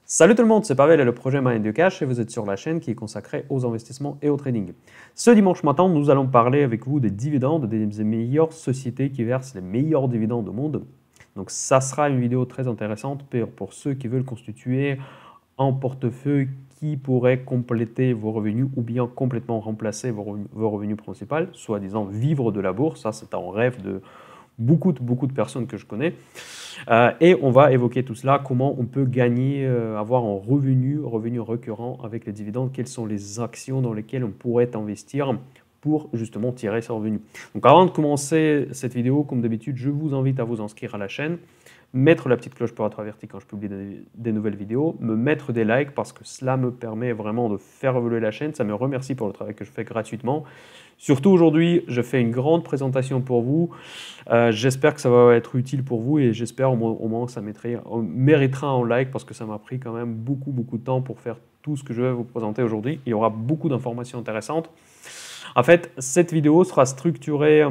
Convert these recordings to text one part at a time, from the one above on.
Salut tout le monde, c'est Pavel et le projet Mind the Cash et vous êtes sur la chaîne qui est consacrée aux investissements et au trading. Ce dimanche matin, nous allons parler avec vous des dividendes des meilleures sociétés qui versent les meilleurs dividendes au monde. Donc ça sera une vidéo très intéressante pour ceux qui veulent constituer un portefeuille qui pourrait compléter vos revenus ou bien complètement remplacer vos revenus principaux, soit disant vivre de la bourse. Ça, c'est un rêve de beaucoup de personnes que je connais. Et on va évoquer tout cela, comment on peut gagner, avoir un revenu récurrent avec les dividendes, quelles sont les actions dans lesquelles on pourrait investir pour justement tirer ce revenu. Donc avant de commencer cette vidéo, comme d'habitude, je vous invite à vous inscrire à la chaîne, mettre la petite cloche pour être averti quand je publie des nouvelles vidéos, me mettre des likes parce que cela me permet vraiment de faire évoluer la chaîne, ça me remercie pour le travail que je fais gratuitement. Surtout aujourd'hui, je fais une grande présentation pour vous. J'espère que ça va être utile pour vous et j'espère au moins que ça méritera un like parce que ça m'a pris quand même beaucoup de temps pour faire tout ce que je vais vous présenter aujourd'hui. Il y aura beaucoup d'informations intéressantes. En fait, cette vidéo sera structurée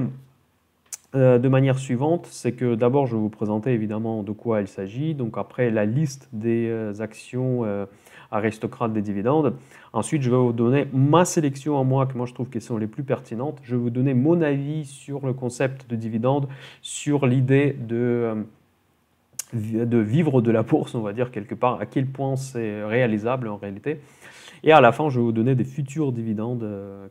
de manière suivante, c'est que d'abord je vais vous présenter évidemment de quoi il s'agit, donc après la liste des actions aristocrates des dividendes. Ensuite je vais vous donner ma sélection à moi, que moi je trouve qu'elles sont les plus pertinentes. Je vais vous donner mon avis sur le concept de dividende, sur l'idée de vivre de la bourse, on va dire quelque part, à quel point c'est réalisable en réalité. Et à la fin, je vais vous donner des futurs dividendes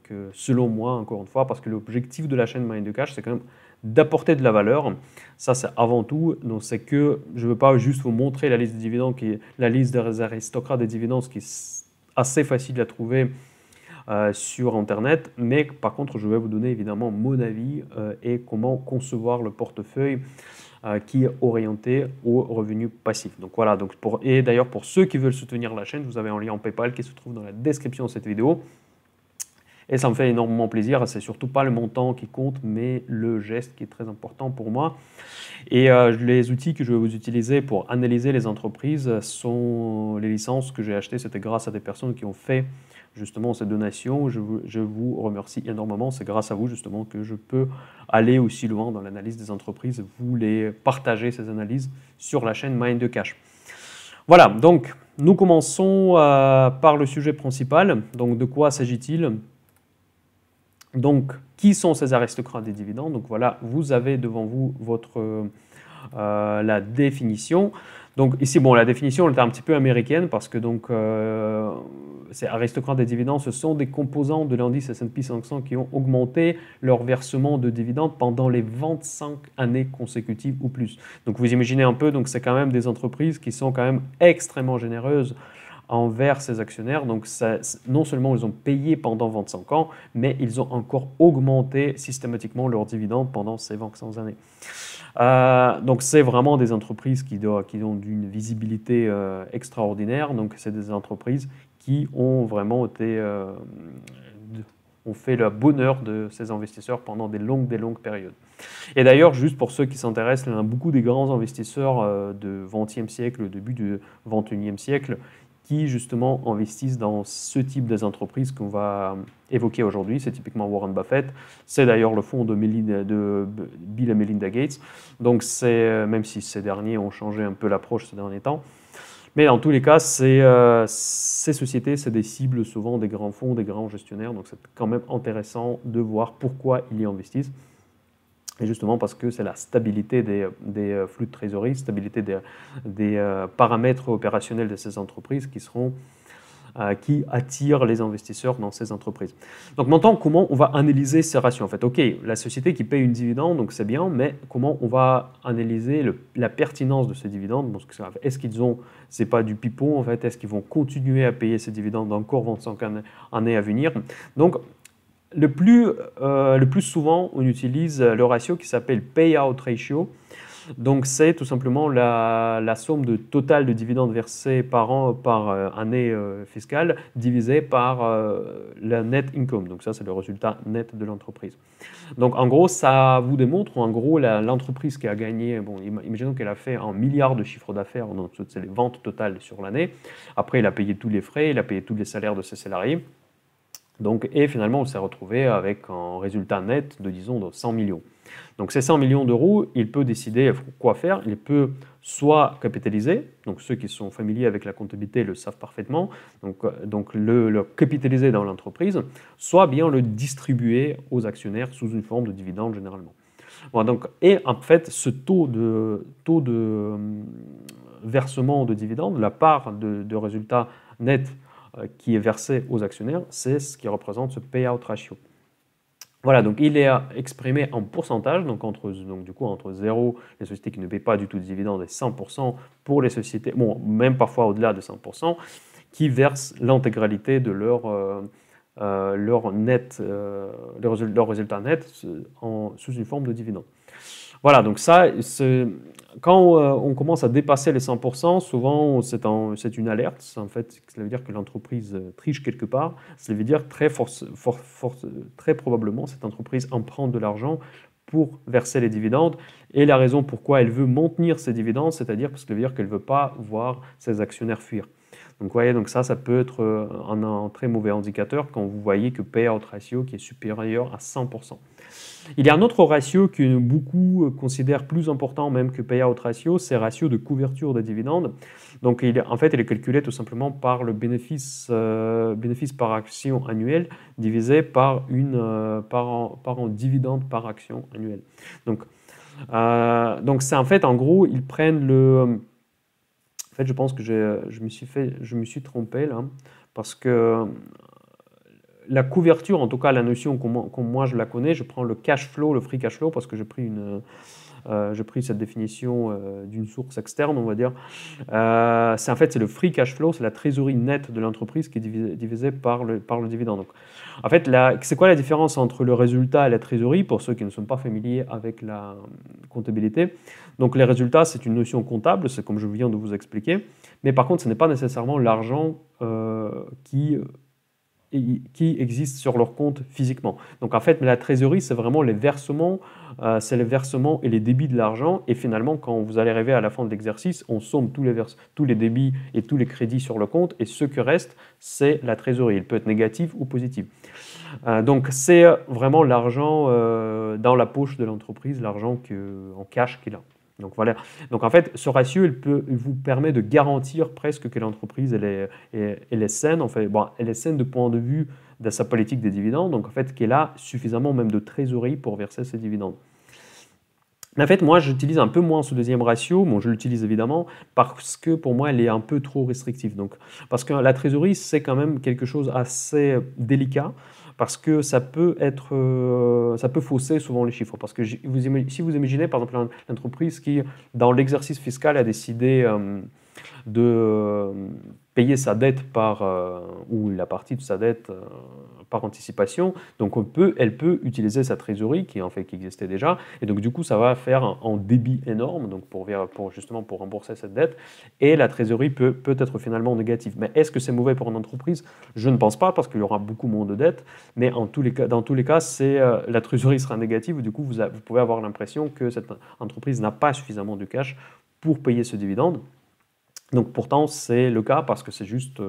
que, selon moi, encore une fois, parce que l'objectif de la chaîne Mind the Cash, c'est quand même d'apporter de la valeur. Ça, c'est avant tout. Donc, c'est que je ne veux pas juste vous montrer la liste des dividendes, qui est la liste des aristocrates des dividendes, qui est assez facile à trouver sur Internet. Mais par contre, je vais vous donner évidemment mon avis et comment concevoir le portefeuille qui est orienté au revenu passif. Donc voilà, et d'ailleurs pour ceux qui veulent soutenir la chaîne, vous avez un lien PayPal qui se trouve dans la description de cette vidéo. Et ça me fait énormément plaisir, c'est surtout pas le montant qui compte, mais le geste qui est très important pour moi. Et les outils que je vais vous utiliser pour analyser les entreprises sont les licences que j'ai achetées, c'était grâce à des personnes qui ont fait justement ces donations. Je vous remercie énormément, c'est grâce à vous justement que je peux aller aussi loin dans l'analyse des entreprises, vous les partager ces analyses sur la chaîne Mind the Cash. Voilà, donc nous commençons par le sujet principal. Donc de quoi s'agit-il ? Donc, qui sont ces aristocrates des dividendes? Donc voilà, vous avez devant vous la définition. Donc ici, bon, la définition elle est un petit peu américaine parce que donc ces aristocrates des dividendes, ce sont des composants de l'indice S&P 500 qui ont augmenté leur versement de dividendes pendant les 25 années consécutives ou plus. Donc vous imaginez un peu, donc c'est quand même des entreprises qui sont quand même extrêmement généreuses envers ses actionnaires. Donc non seulement ils ont payé pendant 25 ans, mais ils ont encore augmenté systématiquement leurs dividendes pendant ces 25 années. Donc c'est vraiment des entreprises qui ont d'une visibilité extraordinaire. Donc c'est des entreprises qui ont vraiment ont fait le bonheur de ces investisseurs pendant des longues périodes. Et d'ailleurs, juste pour ceux qui s'intéressent, beaucoup des grands investisseurs du XXe siècle, début du XXIe siècle, qui justement investissent dans ce type des entreprises qu'on va évoquer aujourd'hui. C'est typiquement Warren Buffett. C'est d'ailleurs le fonds de Bill et Melinda Gates. Donc même si ces derniers ont changé un peu l'approche ces derniers temps. Mais dans tous les cas, ces sociétés, c'est des cibles souvent des grands fonds, des grands gestionnaires. Donc c'est quand même intéressant de voir pourquoi ils y investissent. Et justement parce que c'est la stabilité des flux de trésorerie, stabilité des paramètres opérationnels de ces entreprises qui attirent les investisseurs dans ces entreprises. Donc maintenant, comment on va analyser ces ratios? En fait, ok, la société qui paye une dividende, donc c'est bien, mais comment on va analyser la pertinence de ces dividendes? Est-ce qu'ils ont, c'est pas du pipeau en fait, est-ce qu'ils vont continuer à payer ces dividendes encore 25 années à venir? Donc le plus souvent, on utilise le ratio qui s'appelle payout ratio. Donc, c'est tout simplement la somme totale de dividendes versés par an, par année fiscale, divisée par le net income. Donc, ça, c'est le résultat net de l'entreprise. Donc, en gros, ça vous démontre, en gros, l'entreprise qui a gagné, bon, imaginons qu'elle a fait 1 milliard de chiffre d'affaires, donc c'est les ventes totales sur l'année. Après, il a payé tous les frais, il a payé tous les salaires de ses salariés. Donc, et finalement, on s'est retrouvé avec un résultat net de, disons, de 100 millions. Donc ces 100 millions d'euros, il peut décider quoi faire. Il peut soit capitaliser, donc ceux qui sont familiers avec la comptabilité le savent parfaitement, donc le capitaliser dans l'entreprise, soit bien le distribuer aux actionnaires sous une forme de dividende généralement. Bon, donc, et en fait, ce taux de versement de dividendes, la part de résultat net qui est versé aux actionnaires, c'est ce qui représente ce payout ratio. Voilà, donc il est exprimé en pourcentage, donc du coup entre 0, les sociétés qui ne paient pas du tout de dividendes, et 100% pour les sociétés, bon, même parfois au-delà de 100%, qui versent l'intégralité de leur résultat net sous une forme de dividende. Voilà, donc ça, quand on commence à dépasser les 100%, souvent c'est une alerte. En fait, ça veut dire que l'entreprise triche quelque part. Ça veut dire très probablement cette entreprise emprunte de l'argent pour verser les dividendes. Et la raison pourquoi elle veut maintenir ces dividendes, c'est-à-dire parce que ça veut dire qu'elle ne veut pas voir ses actionnaires fuir. Donc, vous voyez, donc ça peut être un très mauvais indicateur quand vous voyez que payout ratio qui est supérieur à 100%. Il y a un autre ratio que beaucoup considèrent plus important même que payout ratio, c'est le ratio de couverture des dividendes. Donc en fait, il est calculé tout simplement par le bénéfice par action annuel divisé par un dividende par action annuel. Donc c'est en fait, en gros, ils prennent le... En fait, je pense que je me suis trompé là, parce que la couverture, en tout cas la notion comme moi je la connais, je prends le cash flow, le free cash flow, parce que j'ai pris cette définition d'une source externe, on va dire. En fait, c'est le free cash flow, c'est la trésorerie nette de l'entreprise qui est divisée par le dividende. Donc, en fait, c'est quoi la différence entre le résultat et la trésorerie, pour ceux qui ne sont pas familiers avec la comptabilité? Donc les résultats, c'est une notion comptable, c'est comme je viens de vous expliquer, mais par contre, ce n'est pas nécessairement l'argent qui existent sur leur compte physiquement. Donc en fait, la trésorerie, c'est vraiment les versements et les débits de l'argent. Et finalement, quand vous allez arriver à la fin de l'exercice, on somme tous les débits et tous les crédits sur le compte. Et ce que reste, c'est la trésorerie. Il peut être négatif ou positif. Donc c'est vraiment l'argent dans la poche de l'entreprise, l'argent en cash qu'il a. Donc voilà. Donc en fait, ce ratio, il vous permet de garantir presque que l'entreprise elle est saine. En fait, bon, elle est saine du point de vue de sa politique des dividendes. Donc en fait, qu'elle a suffisamment même de trésorerie pour verser ses dividendes. Mais en fait, moi, j'utilise un peu moins ce deuxième ratio. Bon, je l'utilise évidemment parce que pour moi, elle est un peu trop restrictive. Donc, parce que la trésorerie, c'est quand même quelque chose assez délicat. Parce que ça peut fausser souvent les chiffres. Parce que si vous imaginez par exemple l'entreprise qui, dans l'exercice fiscal, a décidé de payer sa dette ou la partie de sa dette par anticipation, donc elle peut utiliser sa trésorerie qui existait déjà, et donc du coup ça va faire un débit énorme donc justement pour rembourser cette dette, et la trésorerie peut être finalement négative. Mais est-ce que c'est mauvais pour une entreprise? Je ne pense pas, parce qu'il y aura beaucoup moins de dettes, mais dans tous les cas, la trésorerie sera négative, du coup vous pouvez avoir l'impression que cette entreprise n'a pas suffisamment de cash pour payer ce dividende. Donc pourtant, c'est le cas parce que c'est juste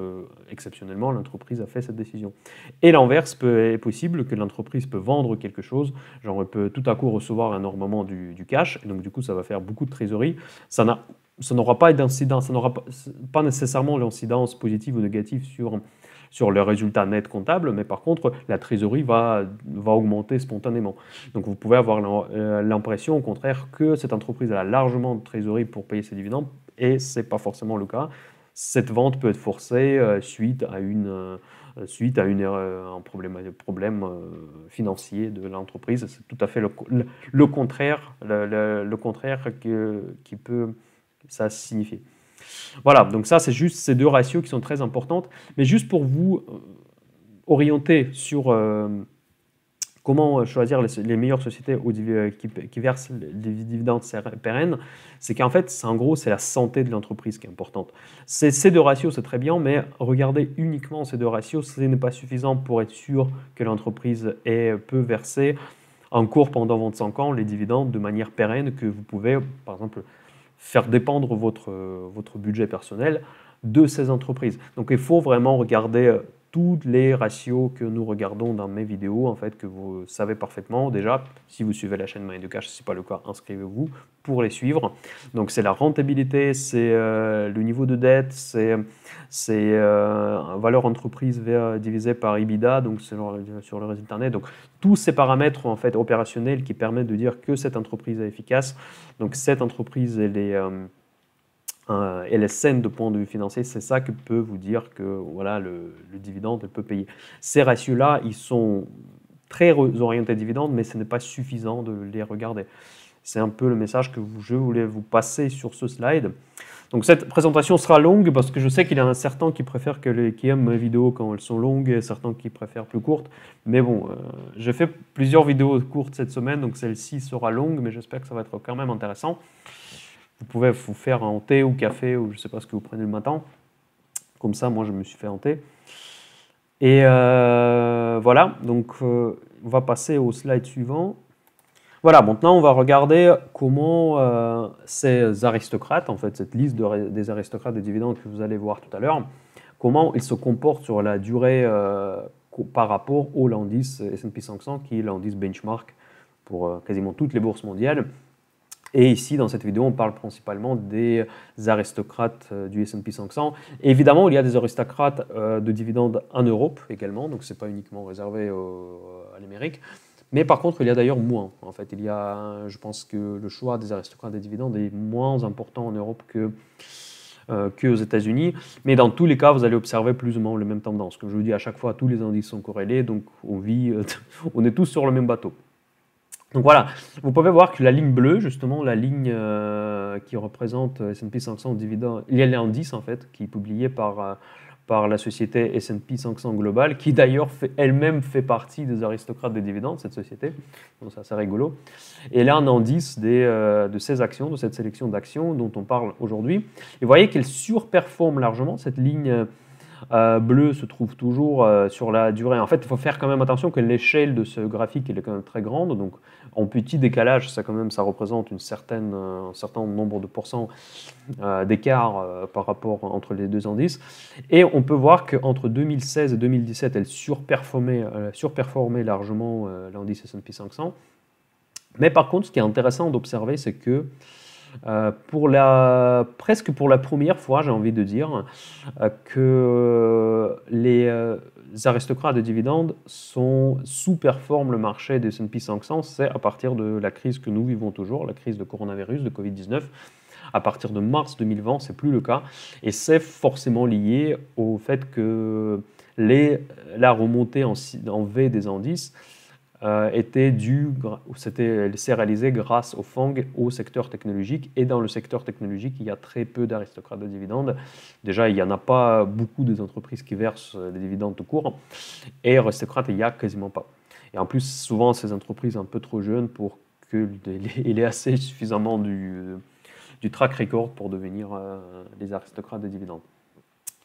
exceptionnellement, l'entreprise a fait cette décision. Et l'inverse est possible, que l'entreprise peut vendre quelque chose, genre elle peut tout à coup recevoir énormément du cash, et donc du coup ça va faire beaucoup de trésorerie. Ça n'aura pas d'incidence, ça n'aura pas nécessairement l'incidence positive ou négative sur le résultat net comptable, mais par contre, la trésorerie va augmenter spontanément. Donc vous pouvez avoir l'impression, au contraire, que cette entreprise a largement de trésorerie pour payer ses dividendes, et ce n'est pas forcément le cas. Cette vente peut être forcée suite à un problème financier de l'entreprise. C'est tout à fait le contraire, qui peut ça signifier. Voilà, donc ça, c'est juste ces deux ratios qui sont très importantes. Mais juste pour vous orienter sur comment choisir les meilleures sociétés qui versent des dividendes pérennes, c'est qu'en fait, en gros, c'est la santé de l'entreprise qui est importante. Ces deux ratios, c'est très bien, mais regardez uniquement ces deux ratios, ce n'est pas suffisant pour être sûr que l'entreprise peut verser en cours pendant 25 ans les dividendes de manière pérenne, que vous pouvez, par exemple, faire dépendre votre budget personnel de ces entreprises. Donc il faut vraiment regarder tous les ratios que nous regardons dans mes vidéos, en fait, que vous savez parfaitement déjà. Si vous suivez la chaîne Money in the Cash, si ce n'est pas le cas, inscrivez-vous pour les suivre. Donc c'est la rentabilité, c'est le niveau de dette, c'est valeur entreprise divisée par EBITDA, donc sur le résultat net. Donc tous ces paramètres en fait opérationnels qui permettent de dire que cette entreprise est efficace. Donc cette entreprise, elle est saine de point de vue financier, c'est ça que peut vous dire que voilà, le dividende elle peut payer. Ces ratios-là, ils sont très orientés dividendes, mais ce n'est pas suffisant de les regarder. C'est un peu le message que je voulais vous passer sur ce slide. Donc cette présentation sera longue parce que je sais qu'il y en a certains qui préfèrent qui aiment mes vidéos quand elles sont longues et certains qui préfèrent plus courtes. Mais bon, j'ai fait plusieurs vidéos courtes cette semaine, donc celle-ci sera longue, mais j'espère que ça va être quand même intéressant. Vous pouvez vous faire un thé ou café, ou je ne sais pas ce que vous prenez le matin. Comme ça, moi, je me suis fait un thé. Et voilà, donc on va passer au slide suivant. Voilà, maintenant, on va regarder comment ces aristocrates, en fait, cette liste des aristocrates des dividendes que vous allez voir tout à l'heure, comment ils se comportent sur la durée par rapport au l'indice S&P 500, qui est l'indice benchmark pour quasiment toutes les bourses mondiales. Et ici, dans cette vidéo, on parle principalement des aristocrates du S&P 500. Et évidemment, il y a des aristocrates de dividendes en Europe également, donc ce n'est pas uniquement réservé à l'Amérique. Mais par contre, il y a d'ailleurs moins. En fait, je pense que le choix des aristocrates des dividendes est moins important en Europe qu'aux États-Unis. Mais dans tous les cas, vous allez observer plus ou moins les mêmes tendances. Comme je vous dis à chaque fois, tous les indices sont corrélés, donc on est tous sur le même bateau. Donc voilà, vous pouvez voir que la ligne bleue, justement, la ligne qui représente S&P 500 dividendes, il y a l'indice en fait qui est publié par la société S&P 500 Global, qui d'ailleurs elle-même fait partie des aristocrates des dividendes, cette société, donc c'est assez rigolo. Et là, un indice de ces actions, de cette sélection d'actions dont on parle aujourd'hui. Et vous voyez qu'elle surperforme largement, cette ligne bleue se trouve toujours sur la durée. En fait, il faut faire quand même attention que l'échelle de ce graphique elle est quand même très grande, donc en petit décalage, ça représente un certain nombre de pourcents d'écart par rapport entre les deux indices. Et on peut voir qu'entre 2016 et 2017, elle surperformait largement l'indice S&P 500. Mais par contre, ce qui est intéressant d'observer, c'est que presque pour la première fois, j'ai envie de dire, que les aristocrates de dividendes sous-performent le marché des S&P 500, c'est à partir de la crise que nous vivons toujours, la crise de coronavirus, de Covid-19. À partir de mars 2020, ce n'est plus le cas. Et c'est forcément lié au fait que la remontée en V des indices s'est réalisé grâce au FANG, au secteur technologique. Et dans le secteur technologique, il y a très peu d'aristocrates de dividendes. Déjà, il n'y en a pas beaucoup des entreprises qui versent des dividendes tout court. Et aristocrates, il n'y a quasiment pas. Et en plus, souvent, ces entreprises un peu trop jeunes pour qu'il ait assez suffisamment du track record pour devenir des aristocrates de dividendes.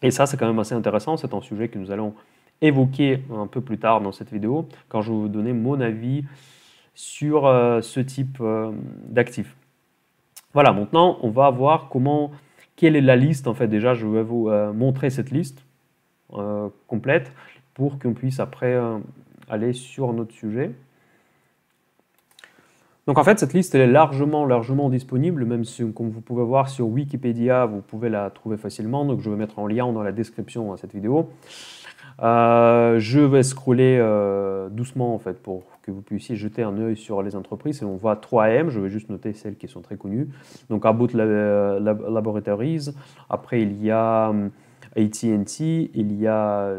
Et ça, c'est quand même assez intéressant. C'est un sujet que nous allons évoquer un peu plus tard dans cette vidéo, quand je vais vous donner mon avis sur ce type d'actifs. Voilà, maintenant, on va voir quelle est la liste. En fait, déjà, je vais vous montrer cette liste complète pour qu'on puisse après aller sur notre sujet. Donc en fait, cette liste elle est largement disponible, même si, comme vous pouvez voir sur Wikipédia, vous pouvez la trouver facilement. Donc je vais mettre un lien dans la description à cette vidéo. Je vais scroller doucement en fait pour que vous puissiez jeter un œil sur les entreprises. Et on voit 3M, je vais juste noter celles qui sont très connues. Donc Abbott Laboratories, après il y a AT&T, il y a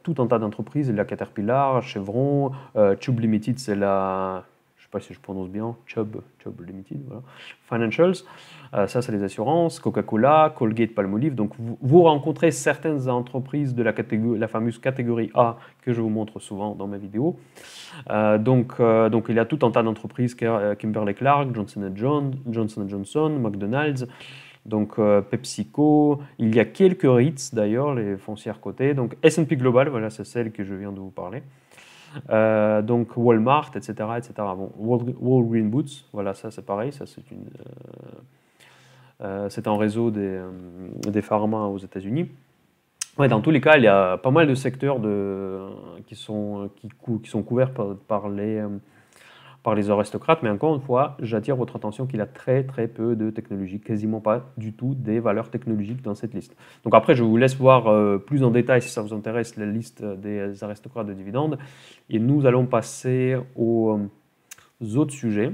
tout un tas d'entreprises, il y a Caterpillar, Chevron, Chubb Limited, c'est la... je ne sais pas si je prononce bien, Chubb Limited, voilà. Financials, ça c'est les assurances, Coca-Cola, Colgate-Palmolive. Donc vous rencontrez certaines entreprises de la fameuse catégorie A que je vous montre souvent dans mes vidéos. Donc il y a tout un tas d'entreprises, Kimberly-Clark, Johnson & Johnson, McDonald's, donc PepsiCo, il y a quelques REITs d'ailleurs, les foncières cotées, donc S&P Global, voilà c'est celle que je viens de vous parler. Donc Walmart, etc. Bon, Walgreens Boots, voilà, ça c'est pareil, ça c'est un réseau des pharma aux États-Unis. Ouais, dans tous les cas, il y a pas mal de secteurs qui sont couverts par les aristocrates, mais encore une fois, j'attire votre attention qu'il y a très très peu de technologies, quasiment pas du tout des valeurs technologiques dans cette liste. Donc après, je vous laisse voir plus en détail, si ça vous intéresse, la liste des aristocrates de dividendes, et nous allons passer aux autres sujets.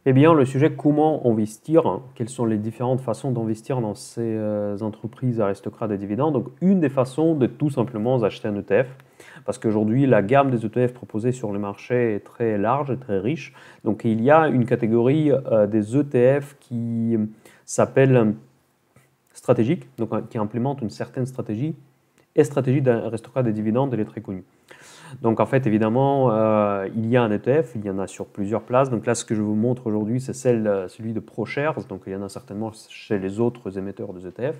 Eh bien, le sujet comment investir, hein, quelles sont les différentes façons d'investir dans ces entreprises aristocrates de dividendes. Donc, une des façons de tout simplement acheter un ETF, parce qu'aujourd'hui, la gamme des ETF proposés sur le marché est très large et très riche. Donc, il y a une catégorie des ETF qui s'appelle stratégique, donc qui implémente une certaine stratégie, et stratégie d'aristocrate des dividendes, elle est très connue. Donc en fait, évidemment, il y a un ETF, il y en a sur plusieurs places. Donc là, ce que je vous montre aujourd'hui, c'est celui de ProShares. Donc il y en a certainement chez les autres émetteurs de ETF.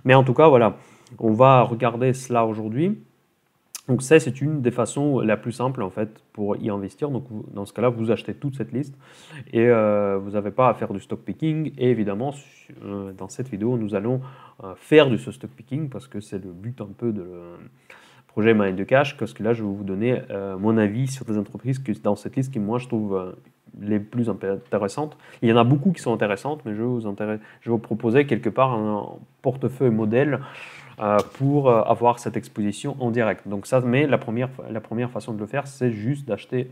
Mais en tout cas, voilà, on va regarder cela aujourd'hui. Donc c'est une des façons la plus simple en fait pour y investir. Donc dans ce cas-là, vous achetez toute cette liste et vous n'avez pas à faire du stock picking. Et évidemment, dans cette vidéo, nous allons faire du stock picking parce que c'est le but un peu de projet Mind de Cash, parce que là, je vais vous donner mon avis sur des entreprises dans cette liste qui, moi, je trouve les plus intéressantes. Il y en a beaucoup qui sont intéressantes, mais je vais vous proposer quelque part un portefeuille modèle pour avoir cette exposition en direct. Donc ça, mais la première façon de le faire, c'est juste d'acheter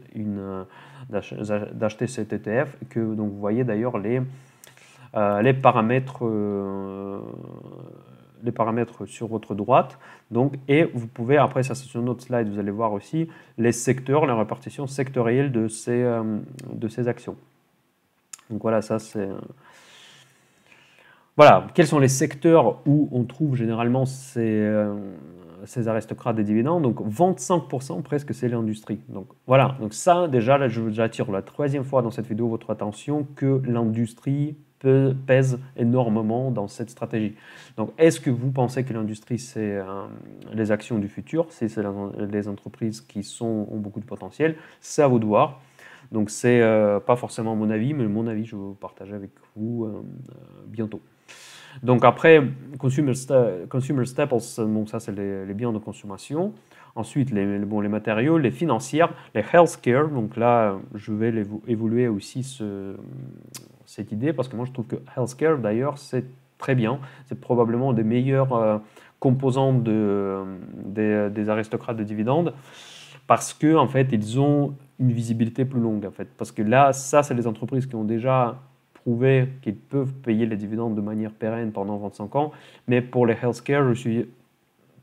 cet ETF, que donc vous voyez d'ailleurs les paramètres sur votre droite. Donc, et vous pouvez, après ça c'est sur notre slide, vous allez voir aussi les secteurs, la répartition sectorielle de ces actions. Donc voilà, ça c'est... Voilà, quels sont les secteurs où on trouve généralement ces aristocrates des dividendes? Donc 25% presque, c'est l'industrie. Donc voilà, donc ça déjà, là, j'attire la troisième fois dans cette vidéo votre attention que l'industrie pèse énormément dans cette stratégie. Donc est-ce que vous pensez que l'industrie c'est les actions du futur, c'est les entreprises qui ont beaucoup de potentiel? C'est à vous de voir. Donc c'est pas forcément mon avis, mais mon avis je vais vous partager avec vous bientôt. Donc après, consumer staples, donc ça c'est les biens de consommation. Ensuite, les matériaux, les financières, les healthcare. Donc là, je vais évoluer aussi cette idée parce que moi je trouve que healthcare d'ailleurs c'est très bien. C'est probablement des meilleurs composants des aristocrates de dividendes parce que en fait ils ont une visibilité plus longue en fait. Parce que là, ça c'est les entreprises qui ont déjà prouvé qu'ils peuvent payer les dividendes de manière pérenne pendant 25 ans, mais pour les healthcare, je suis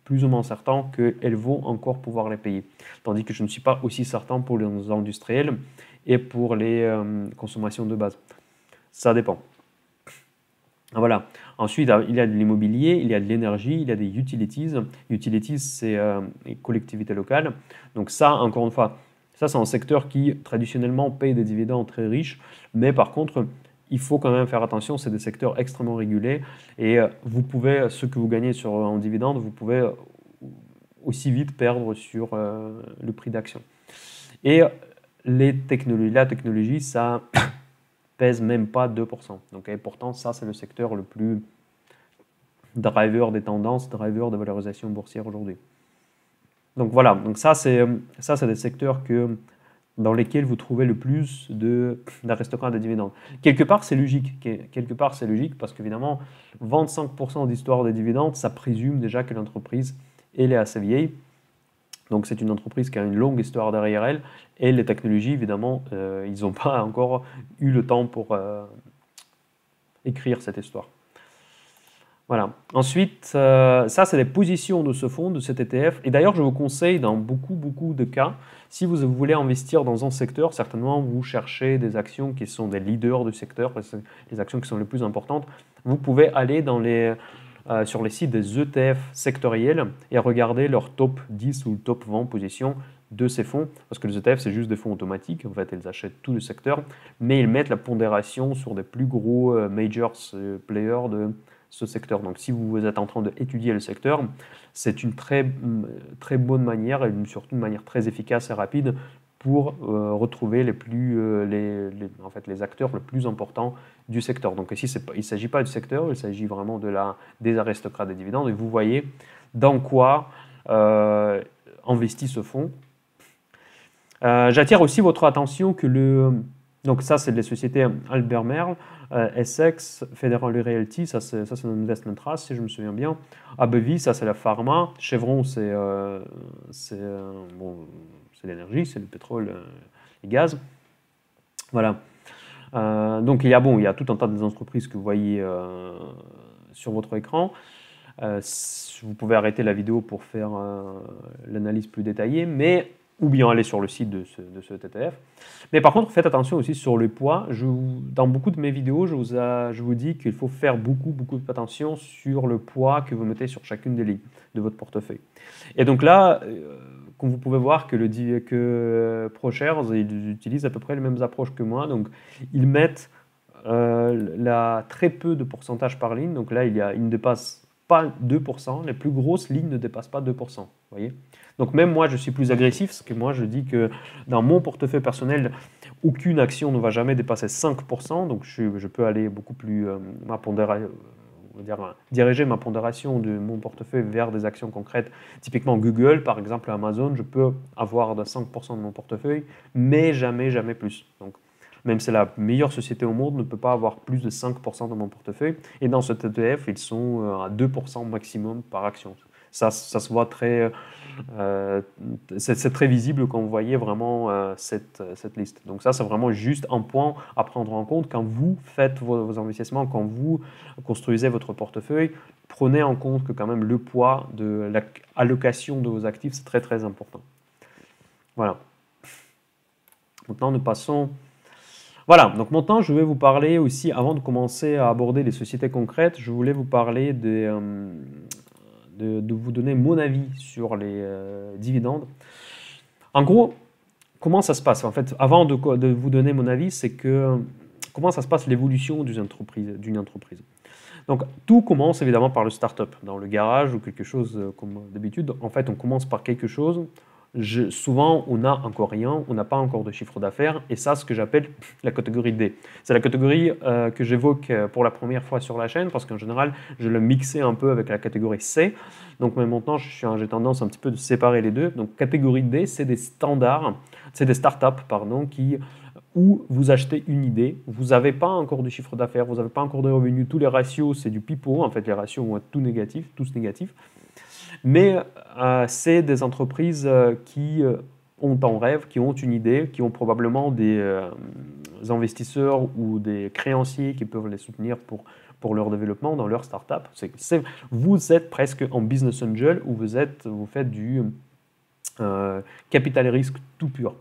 plus ou moins certain qu'elles vont encore pouvoir les payer. Tandis que je ne suis pas aussi certain pour les industriels et pour les consommations de base. Ça dépend. Voilà. Ensuite, il y a de l'immobilier, il y a de l'énergie, il y a des utilities. Utilities, c'est les collectivités locales. Donc ça, encore une fois, ça c'est un secteur qui traditionnellement paye des dividendes très riches, mais par contre, il faut quand même faire attention, c'est des secteurs extrêmement régulés et vous pouvez, ce que vous gagnez en dividende, vous pouvez aussi vite perdre sur le prix d'action. Et la technologie, ça pèse même pas 2%. Donc, et pourtant, ça, c'est le secteur le plus driver des tendances, driver de valorisation boursière aujourd'hui. Donc voilà, donc ça c'est des secteurs dans lesquels vous trouvez le plus d'aristocrates de dividendes. Quelque part, c'est logique. Parce qu'évidemment, 25% d'histoire des dividendes, ça présume déjà que l'entreprise elle est assez vieille. Donc c'est une entreprise qui a une longue histoire derrière elle. Et les technologies, évidemment, ils n'ont pas encore eu le temps pour écrire cette histoire. Voilà. Ensuite, ça c'est les positions de ce fonds, de cet ETF. Et d'ailleurs, je vous conseille dans beaucoup de cas, si vous voulez investir dans un secteur, certainement vous cherchez des actions qui sont des leaders du secteur, les actions qui sont les plus importantes. Vous pouvez aller sur les sites des ETF sectoriels et regarder leur top 10 ou top 20 positions de ces fonds, parce que les ETF c'est juste des fonds automatiques, en fait ils achètent tout le secteur, mais ils mettent la pondération sur des plus gros majors players de ce secteur. Donc si vous êtes en train d'étudier le secteur, c'est une très bonne manière et surtout une manière très efficace et rapide pour retrouver en fait, les acteurs les plus importants du secteur. Donc ici, il ne s'agit pas du secteur, il s'agit vraiment des aristocrates des dividendes. Et vous voyez dans quoi investit ce fonds. J'attire aussi votre attention que donc ça, c'est les sociétés Albert Merle, Essex, Federal Realty, ça c'est l'Investment Trust, si je me souviens bien. AbbVie, ça c'est la pharma. Chevron, c'est l'énergie, c'est le pétrole, les gaz. Voilà. Donc il y a tout un tas d'entreprises que vous voyez sur votre écran. Vous pouvez arrêter la vidéo pour faire l'analyse plus détaillée, ou bien aller sur le site de ce TTF. Mais par contre, faites attention aussi sur le poids. Dans beaucoup de mes vidéos, je vous dis qu'il faut faire beaucoup attention sur le poids que vous mettez sur chacune des lignes de votre portefeuille. Et donc là, comme vous pouvez voir que ProShares, ils utilisent à peu près les mêmes approches que moi. Donc, ils mettent très peu de pourcentage par ligne. Donc là, ils ne dépassent pas 2%. Les plus grosses lignes ne dépassent pas 2%. Vous voyez ? Donc même moi, je suis plus agressif, parce que moi, je dis que dans mon portefeuille personnel, aucune action ne va jamais dépasser 5%. Donc je peux aller beaucoup plus diriger ma pondération de mon portefeuille vers des actions concrètes. Typiquement Google, par exemple Amazon, je peux avoir 5% de mon portefeuille, mais jamais plus. Donc même si c'est la meilleure société au monde, ne peut pas avoir plus de 5% de mon portefeuille. Et dans ce ETF, ils sont à 2% maximum par action. Ça se voit c'est très visible quand vous voyez vraiment cette liste. Donc ça, c'est vraiment juste un point à prendre en compte quand vous faites vos investissements, quand vous construisez votre portefeuille. Prenez en compte que quand même le poids de l'allocation de vos actifs, c'est très important. Voilà. Maintenant, nous passons... Voilà, donc maintenant, je vais vous parler aussi, avant de commencer à aborder les sociétés concrètes, je voulais vous parler de vous donner mon avis sur les dividendes. En gros, comment ça se passe? En fait, avant de vous donner mon avis, c'est que comment ça se passe l'évolution d'une entreprise. Donc, tout commence évidemment par le start-up, dans le garage ou quelque chose comme d'habitude. En fait, on commence par quelque chose. Souvent, on n'a encore rien, on n'a pas encore de chiffre d'affaires, et ça, ce que j'appelle la catégorie D. C'est la catégorie que j'évoque pour la première fois sur la chaîne, parce qu'en général, je le mixais un peu avec la catégorie C. Donc même maintenant, j'ai tendance un petit peu de séparer les deux. Donc catégorie D, c'est des standards, c'est des startups, où vous achetez une idée, vous n'avez pas encore de chiffre d'affaires, vous n'avez pas encore de revenus, tous les ratios, c'est du pipeau, en fait, les ratios vont être tous négatifs. Mais c'est des entreprises qui ont un rêve, qui ont une idée, qui ont probablement des investisseurs ou des créanciers qui peuvent les soutenir pour leur développement dans leur start-up. Vous êtes presque en business angel où vous faites du capital risque tout pur.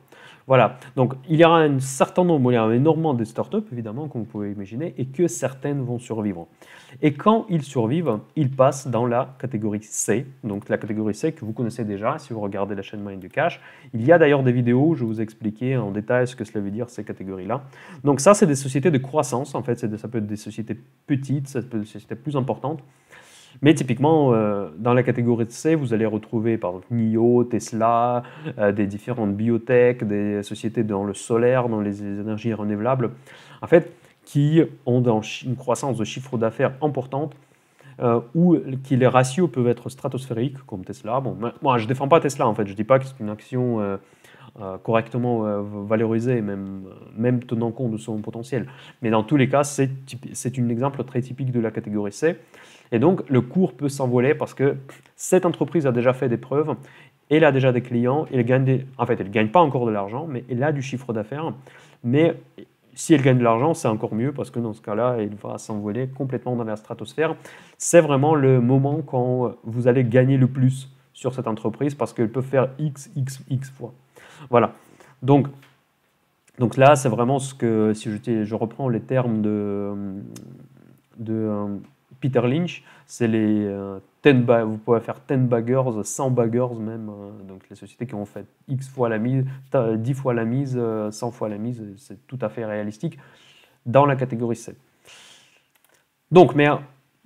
Voilà, donc il y aura un certain nombre, il y a énormément de startups évidemment, comme vous pouvez imaginer, et que certaines vont survivre. Et quand ils survivent, ils passent dans la catégorie C, donc la catégorie C que vous connaissez déjà si vous regardez la chaîne Mind du Cash. Il y a d'ailleurs des vidéos où je vous expliquais en détail ce que cela veut dire ces catégories-là. Donc ça, c'est des sociétés de croissance, en fait, ça peut être des sociétés petites, ça peut être des sociétés plus importantes. Mais typiquement, dans la catégorie C, vous allez retrouver par exemple NIO, Tesla, des différentes biotech, des sociétés dans le solaire, dans les énergies renouvelables, en fait, qui ont une croissance de chiffre d'affaires importante, ou qui les ratios peuvent être stratosphériques, comme Tesla. Bon, moi, je ne défends pas Tesla, en fait, je ne dis pas que c'est une action correctement valorisée, même tenant compte de son potentiel. Mais dans tous les cas, c'est un exemple très typique de la catégorie C. Et donc, le cours peut s'envoler parce que cette entreprise a déjà fait des preuves, elle a déjà des clients, elle ne gagne pas encore de l'argent, mais elle a du chiffre d'affaires. Mais si elle gagne de l'argent, c'est encore mieux parce que dans ce cas-là, elle va s'envoler complètement dans la stratosphère. C'est vraiment le moment quand vous allez gagner le plus sur cette entreprise parce qu'elle peut faire X fois. Voilà. Donc là, c'est vraiment ce que, si je reprends les termes de Peter Lynch, c'est les vous pouvez faire 10 baggers, 100 baggers même, donc les sociétés qui ont fait X fois la mise, 10 fois la mise, 100 fois la mise, c'est tout à fait réalistique dans la catégorie C. Donc, mais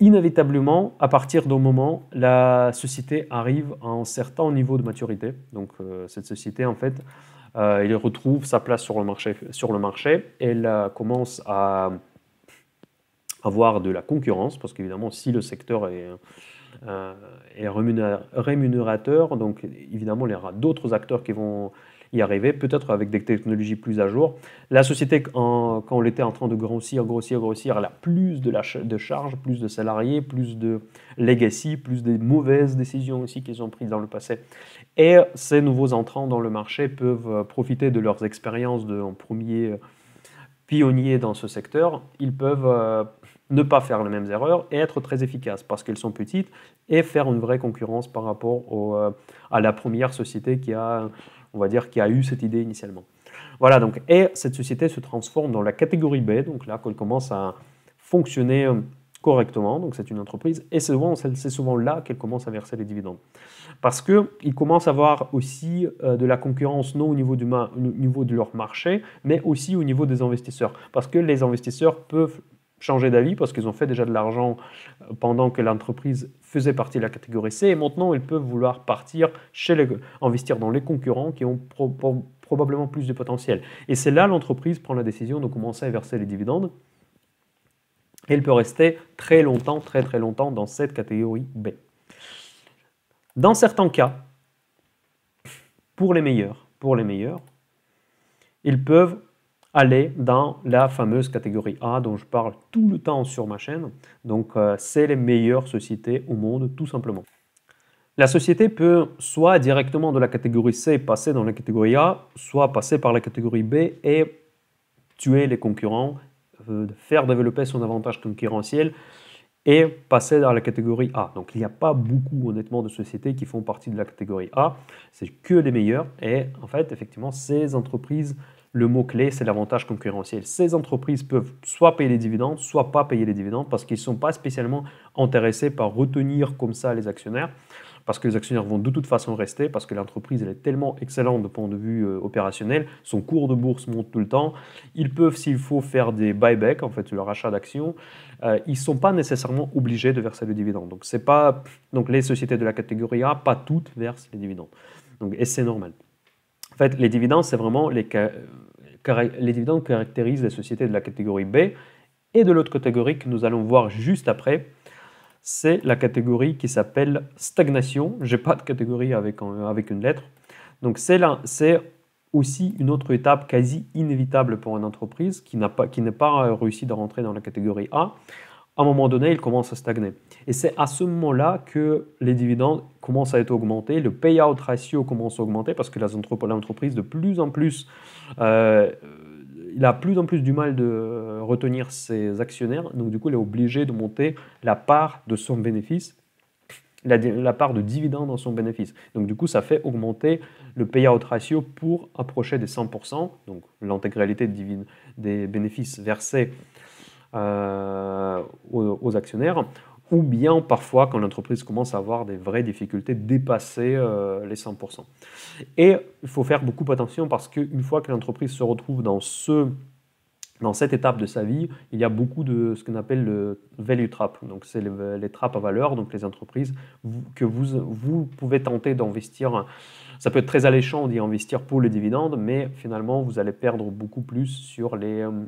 inévitablement, à partir d'un moment, la société arrive à un certain niveau de maturité. Donc, cette société, en fait, il retrouve sa place sur le marché, elle commence à avoir de la concurrence, parce qu'évidemment, si le secteur est rémunérateur, donc évidemment, il y aura d'autres acteurs qui vont y arriver, peut-être avec des technologies plus à jour. La société, quand on était en train de grossir, elle a plus de charges, plus de salariés, plus de legacy, plus de mauvaises décisions aussi qu'ils ont prises dans le passé. Et ces nouveaux entrants dans le marché peuvent profiter de leurs expériences en premier pionniers dans ce secteur. Ils peuvent ne pas faire les mêmes erreurs et être très efficaces parce qu'elles sont petites et faire une vraie concurrence par rapport à la première société qui a, on va dire, qui a eu cette idée initialement. Voilà, donc, et cette société se transforme dans la catégorie B, donc là, qu'elle commence à fonctionner correctement, donc c'est une entreprise, et c'est souvent là qu'elle commence à verser les dividendes. Parce qu'ils commencent à avoir aussi de la concurrence, non au niveau de leur marché, mais aussi au niveau des investisseurs. Parce que les investisseurs peuvent changer d'avis parce qu'ils ont fait déjà de l'argent pendant que l'entreprise faisait partie de la catégorie C, et maintenant ils peuvent vouloir partir investir dans les concurrents qui ont probablement plus de potentiel. Et c'est là l'entreprise prend la décision de commencer à verser les dividendes. Elle peut rester très longtemps dans cette catégorie B. Dans certains cas, pour les meilleurs, ils peuvent aller dans la fameuse catégorie A dont je parle tout le temps sur ma chaîne. Donc, c'est les meilleures sociétés au monde, tout simplement. La société peut soit directement de la catégorie C passer dans la catégorie A, soit passer par la catégorie B et tuer les concurrents, faire développer son avantage concurrentiel et passer dans la catégorie A. Donc il n'y a pas beaucoup honnêtement de sociétés qui font partie de la catégorie A, c'est que les meilleures. Et en fait, effectivement, ces entreprises, le mot-clé, c'est l'avantage concurrentiel. Ces entreprises peuvent soit payer les dividendes, soit pas payer les dividendes parce qu'ils ne sont pas spécialement intéressés par retenir comme ça les actionnaires, parce que les actionnaires vont de toute façon rester, parce que l'entreprise elle est tellement excellente de point de vue opérationnel, son cours de bourse monte tout le temps, ils peuvent s'il faut faire des buybacks, en fait leur achat d'actions, ils ne sont pas nécessairement obligés de verser le dividende. Donc les sociétés de la catégorie A, pas toutes versent les dividendes. Et c'est normal. En fait, les dividendes, c'est vraiment les dividendes caractérisent les sociétés de la catégorie B, et de l'autre catégorie que nous allons voir juste après, c'est la catégorie qui s'appelle stagnation. Je n'ai pas de catégorie avec une lettre. Donc c'est aussi une autre étape quasi inévitable pour une entreprise qui n'a pas réussi de rentrer dans la catégorie A. À un moment donné, il commence à stagner. Et c'est à ce moment-là que les dividendes commencent à être augmentés, le payout ratio commence à augmenter parce que l'entreprise de plus en plus... il a plus en plus du mal de retenir ses actionnaires, donc du coup il est obligé de monter la part de son bénéfice, la part de dividende dans son bénéfice. Donc du coup ça fait augmenter le payout ratio pour approcher des 100%, donc l'intégralité des bénéfices versés aux actionnaires, ou bien parfois quand l'entreprise commence à avoir des vraies difficultés, dépasser les 100%. Et il faut faire beaucoup attention parce qu'une fois que l'entreprise se retrouve dans cette étape de sa vie, il y a beaucoup de ce qu'on appelle le value trap. Donc c'est les trappes à valeur, donc les entreprises que vous pouvez tenter d'investir. Ça peut être très alléchant d'y investir pour les dividendes, mais finalement vous allez perdre beaucoup plus sur le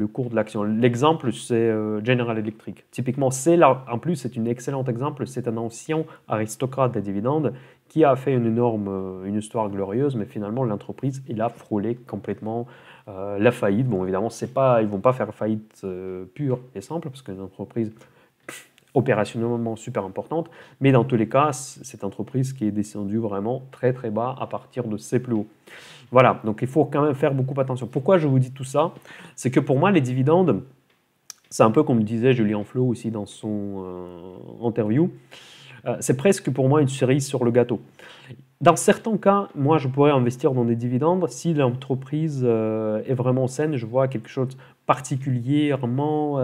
cours de l'action. L'exemple, c'est General Electric. Typiquement, en plus, c'est un excellent exemple. C'est un ancien aristocrate des dividendes qui a fait une histoire glorieuse, mais finalement, l'entreprise, il a frôlé complètement la faillite. Bon, évidemment, ils ne vont pas faire faillite pure et simple, parce que c'est une entreprise opérationnellement super importante, mais dans tous les cas, c'est cette entreprise qui est descendue vraiment très très bas à partir de ses plus hauts. Voilà, donc il faut quand même faire beaucoup attention. Pourquoi je vous dis tout ça? C'est que pour moi, les dividendes, c'est un peu comme disait Julien Flot aussi dans son interview, c'est presque pour moi une cerise sur le gâteau. Dans certains cas, moi, je pourrais investir dans des dividendes si l'entreprise est vraiment saine, je vois quelque chose de particulièrement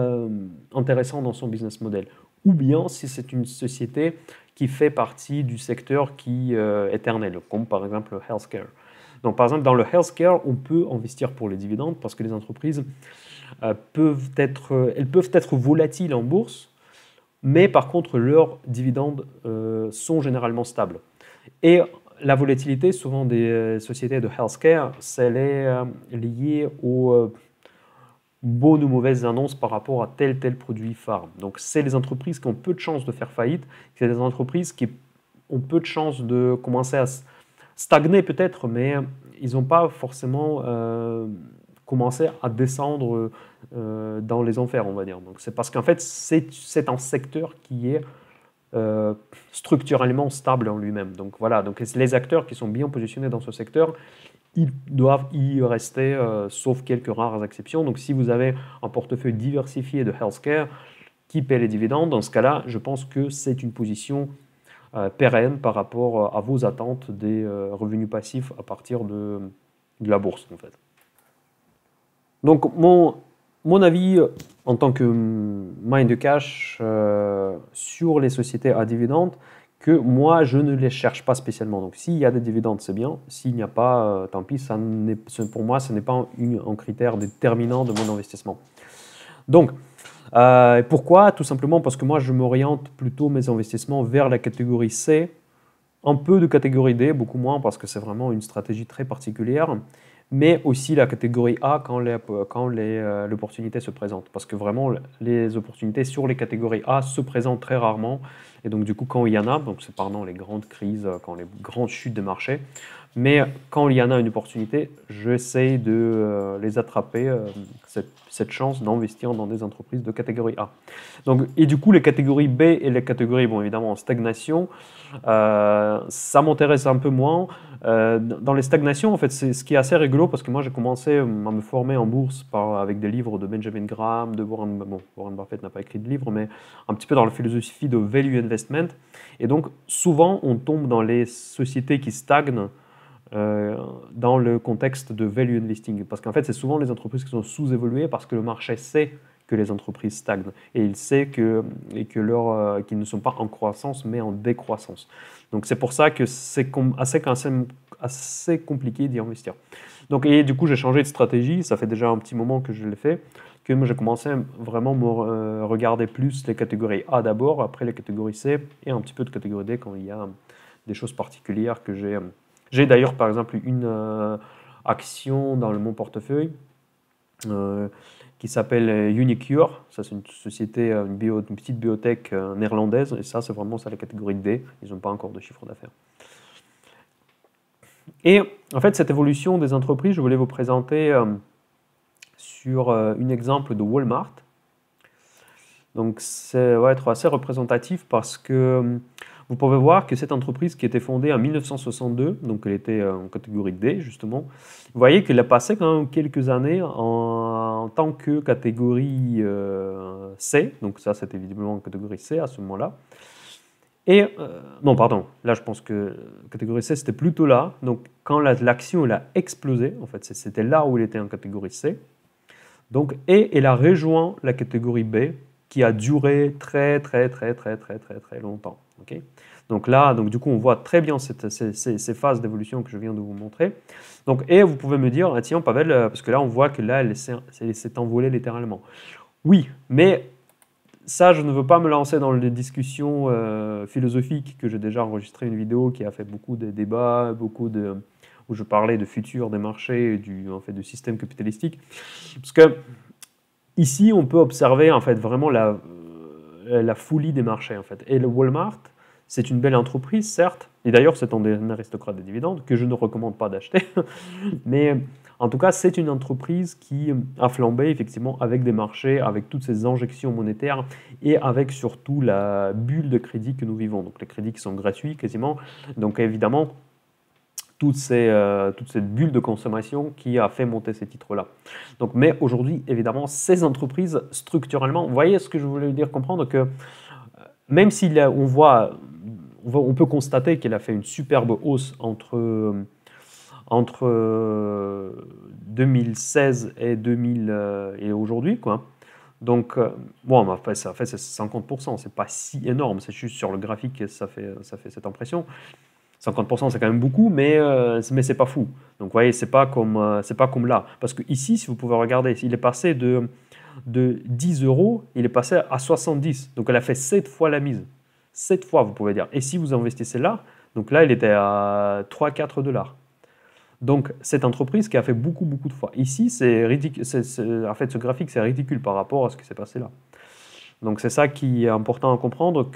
intéressant dans son business model. Ou bien si c'est une société qui fait partie du secteur qui est éternel, comme par exemple le healthcare. Donc, par exemple, dans le healthcare, on peut investir pour les dividendes parce que les entreprises peuvent être volatiles en bourse, mais par contre, leurs dividendes sont généralement stables. Et la volatilité, souvent des sociétés de healthcare, c'est lié aux bonnes ou mauvaises annonces par rapport à tel produit phare. Donc, c'est les entreprises qui ont peu de chances de faire faillite, c'est les entreprises qui ont peu de chances de commencer à stagner peut-être, mais ils n'ont pas forcément commencé à descendre dans les enfers, on va dire. Donc, c'est parce qu'en fait, c'est un secteur qui est structurellement stable en lui-même. Donc voilà, donc les acteurs qui sont bien positionnés dans ce secteur, ils doivent y rester, sauf quelques rares exceptions. Donc si vous avez un portefeuille diversifié de healthcare qui paie les dividendes, dans ce cas-là, je pense que c'est une position pérenne par rapport à vos attentes des revenus passifs à partir de la bourse, en fait. Donc mon avis en tant que mind de cash sur les sociétés à dividendes, que moi je ne les cherche pas spécialement. Donc s'il y a des dividendes, c'est bien. S'il n'y a pas, tant pis, pour moi ce n'est pas un critère déterminant de mon investissement. Donc pourquoi? Tout simplement parce que moi je m'oriente plutôt mes investissements vers la catégorie C, un peu de catégorie D, beaucoup moins parce que c'est vraiment une stratégie très particulière, mais aussi la catégorie A quand l'opportunité se présente. Parce que vraiment, les opportunités sur les catégories A se présentent très rarement. Et donc, du coup, quand il y en a, donc c'est pendant les grandes crises, quand les grandes chutes de marché, mais quand il y en a une opportunité, j'essaie de les attraper, cette chance d'investir dans des entreprises de catégorie A. Donc, et du coup, les catégories B et les catégories, bon, évidemment, en stagnation, ça m'intéresse un peu moins. Dans les stagnations, en fait, c'est ce qui est assez rigolo parce que moi, j'ai commencé à me former en bourse avec des livres de Benjamin Graham, de Warren Buffett n'a pas écrit de livre, mais un petit peu dans la philosophie de value investment. Et donc, souvent, on tombe dans les sociétés qui stagnent dans le contexte de value investing. Parce qu'en fait, c'est souvent les entreprises qui sont sous-évoluées parce que le marché sait que les entreprises stagnent et il sait qu'ils ne sont pas en croissance mais en décroissance. Donc c'est pour ça que c'est assez compliqué d'y investir. Donc, et du coup, j'ai changé de stratégie. Ça fait déjà un petit moment que je l'ai fait, que moi, j'ai commencé à vraiment me regarder plus les catégories A d'abord, après les catégories C et un petit peu de catégorie D quand il y a des choses particulières que j'ai. J'ai d'ailleurs, par exemple, une action dans mon portefeuille qui s'appelle Unicure. Ça, c'est une société, une petite biotech néerlandaise. Et ça, c'est vraiment ça, la catégorie D. Ils n'ont pas encore de chiffre d'affaires. Et en fait, cette évolution des entreprises, je voulais vous présenter sur un exemple de Walmart. Donc, ça va être assez représentatif parce que vous pouvez voir que cette entreprise qui était fondée en 1962, donc elle était en catégorie D justement, vous voyez qu'elle a passé quand même quelques années en tant que catégorie C, donc ça c'était évidemment en catégorie C à ce moment-là. Et, non pardon, là je pense que catégorie C c'était plutôt là, donc quand l'action elle a explosé, en fait c'était là où elle était en catégorie C, donc, et elle a rejoint la catégorie B qui a duré très longtemps. Okay, donc là, du coup, on voit très bien ces phases d'évolution que je viens de vous montrer. Donc, et vous pouvez me dire, ah, tiens, Pavel, parce que là, on voit que là, elle s'est envolée littéralement. Oui, mais ça, je ne veux pas me lancer dans les discussions philosophiques que j'ai déjà enregistré une vidéo qui a fait beaucoup de débats, où je parlais de futur des marchés et du système capitalistique. Parce que ici, on peut observer en fait vraiment la folie des marchés en fait. Et le Walmart, c'est une belle entreprise, certes. Et d'ailleurs, c'est un aristocrate des dividendes que je ne recommande pas d'acheter. Mais en tout cas, c'est une entreprise qui a flambé effectivement avec des marchés, avec toutes ces injections monétaires et avec surtout la bulle de crédit que nous vivons. Donc les crédits qui sont gratuits quasiment. Donc évidemment, toute cette bulle de consommation qui a fait monter ces titres-là. Donc, mais aujourd'hui, évidemment, ces entreprises, structurellement, vous voyez ce que je voulais dire, comprendre que même si on peut constater qu'elle a fait une superbe hausse entre 2016 et aujourd'hui, quoi. Donc, bon, ça fait 50%, c'est pas si énorme, c'est juste sur le graphique que ça fait cette impression. 50% c'est quand même beaucoup, mais c'est pas fou. Donc vous voyez, c'est pas comme là. Parce que ici, si vous pouvez regarder, il est passé de 10 €, il est passé à 70. Donc elle a fait 7 fois la mise. 7 fois, vous pouvez dire. Et si vous investissez là, Donc là, il était à 3-4 dollars. Donc, cette entreprise qui a fait beaucoup de fois. Ici, c'est ridicule. En fait, ce graphique, c'est ridicule par rapport à ce qui s'est passé là. Donc, c'est ça qui est important à comprendre.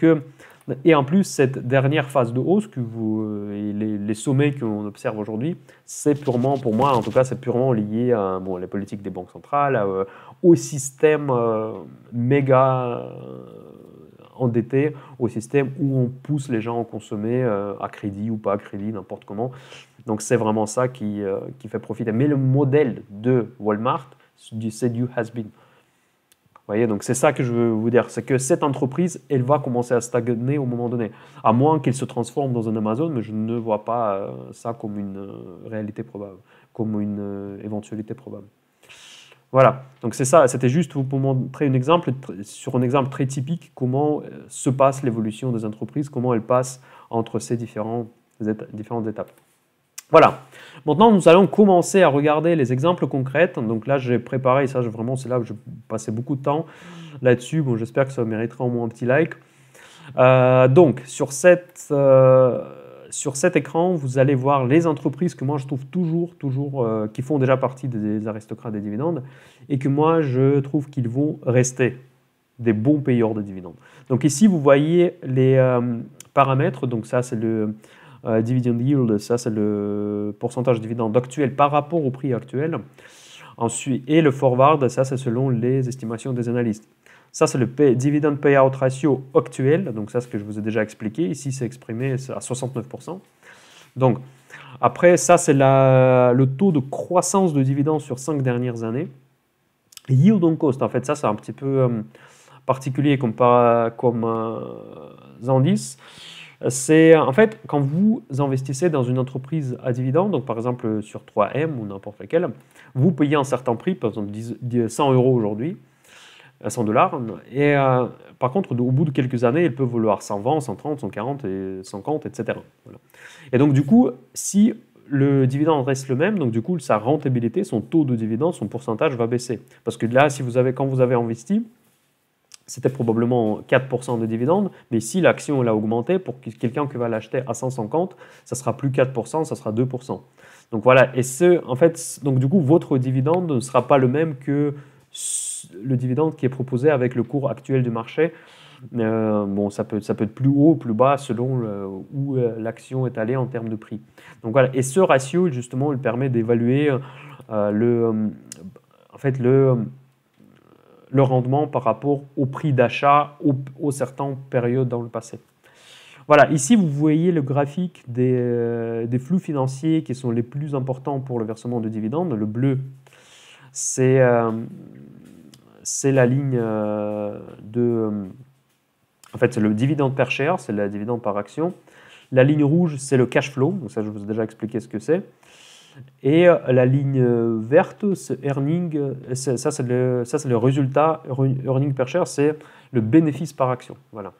Et en plus, cette dernière phase de hausse, et les sommets qu'on observe aujourd'hui, c'est purement, pour moi en tout cas, c'est purement lié à les politiques des banques centrales, au système méga endetté, au système où on pousse les gens à consommer à crédit ou pas à crédit, n'importe comment. Donc c'est vraiment ça qui fait profiter. Mais le modèle de Walmart, c'est du has-been. Vous voyez, donc c'est ça que je veux vous dire, c'est que cette entreprise, elle va commencer à stagner au moment donné, à moins qu'elle se transforme dans un Amazon, mais je ne vois pas ça comme une réalité probable, comme une éventualité probable. Voilà, donc c'est ça, c'était juste pour vous montrer sur un exemple très typique, comment se passe l'évolution des entreprises, comment elles passent entre ces différentes étapes. Voilà, maintenant nous allons commencer à regarder les exemples concrets. Donc là j'ai préparé, ça vraiment c'est là où je passais beaucoup de temps là-dessus. Bon, j'espère que ça méritera au moins un petit like. Donc sur cet écran, vous allez voir les entreprises que moi je trouve toujours qui font déjà partie des aristocrates des dividendes et que moi je trouve qu'ils vont rester des bons payeurs de dividendes. Donc ici vous voyez les paramètres, donc ça c'est le dividend yield, ça c'est le pourcentage de dividende actuel par rapport au prix actuel. Ensuite, et le forward, ça c'est selon les estimations des analystes. Ça c'est le dividend payout ratio actuel, donc ça c'est ce que je vous ai déjà expliqué. Ici c'est exprimé à 69%. Donc après ça c'est le taux de croissance de dividendes sur 5 dernières années. Yield on cost, en fait ça c'est un petit peu particulier comme indice. C'est en fait quand vous investissez dans une entreprise à dividende, donc par exemple sur 3M ou n'importe laquelle, vous payez un certain prix, par exemple 100 € aujourd'hui, 100 $, et par contre au bout de quelques années, il peut valoir 120, 130, 140, et 150, etc. Voilà. Et donc du coup, si le dividende reste le même, donc du coup sa rentabilité, son taux de dividende, son pourcentage va baisser. Parce que là, quand vous avez investi, c'était probablement 4% de dividendes, mais si l'action a augmenté, pour quelqu'un qui va l'acheter à 150, ça sera plus 4%, ça sera 2%. Donc voilà, et donc du coup, votre dividende ne sera pas le même que le dividende qui est proposé avec le cours actuel du marché. Bon, ça peut être plus haut ou plus bas selon où l'action est allée en termes de prix. Donc voilà, et ce ratio, justement, il permet d'évaluer le rendement par rapport au prix d'achat aux certaines périodes dans le passé. Voilà, ici vous voyez le graphique des flux financiers qui sont les plus importants pour le versement de dividendes. Le bleu, c'est la ligne en fait, c'est le dividende per share, c'est le dividende par action. La ligne rouge, c'est le cash flow, donc ça je vous ai déjà expliqué ce que c'est. Et la ligne verte, c'est earning, ça c'est le résultat, earning per share, c'est le bénéfice par action. Voilà.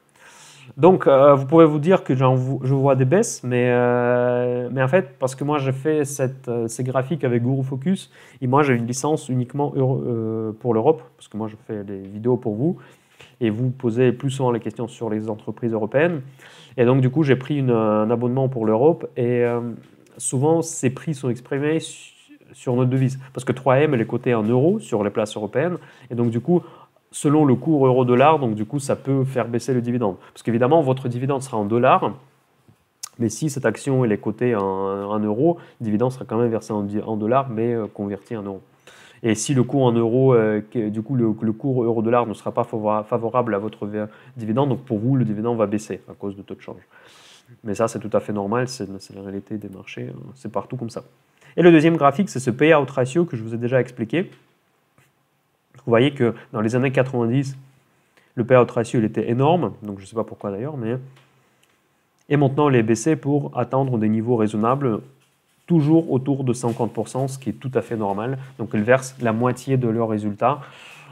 Donc vous pouvez vous dire que je vois des baisses, mais en fait, parce que moi j'ai fait ces graphiques avec Guru Focus, et moi j'ai une licence uniquement pour l'Europe, parce que moi je fais des vidéos pour vous, et vous posez plus souvent les questions sur les entreprises européennes. Et donc du coup j'ai pris un abonnement pour l'Europe, et souvent, ces prix sont exprimés sur notre devise. Parce que 3M, elle est cotée en euros sur les places européennes. Et donc, du coup, selon le cours euro-dollar, donc du coup, ça peut faire baisser le dividende. Parce qu'évidemment, votre dividende sera en dollars. Mais si cette action elle est cotée en euros, le dividende sera quand même versé en dollars, mais converti en euros. Et si le cours en euros, du coup, le cours euro-dollar ne sera pas favorable à votre dividende, donc pour vous, le dividende va baisser à cause de taux de change. Mais ça, c'est tout à fait normal, c'est la réalité des marchés, c'est partout comme ça. Et le deuxième graphique, c'est ce payout ratio que je vous ai déjà expliqué. Vous voyez que dans les années 90, le payout ratio il était énorme, donc je ne sais pas pourquoi d'ailleurs, mais... Et maintenant, il est baissé pour atteindre des niveaux raisonnables, toujours autour de 50%, ce qui est tout à fait normal. Donc, ils versent la moitié de leurs résultats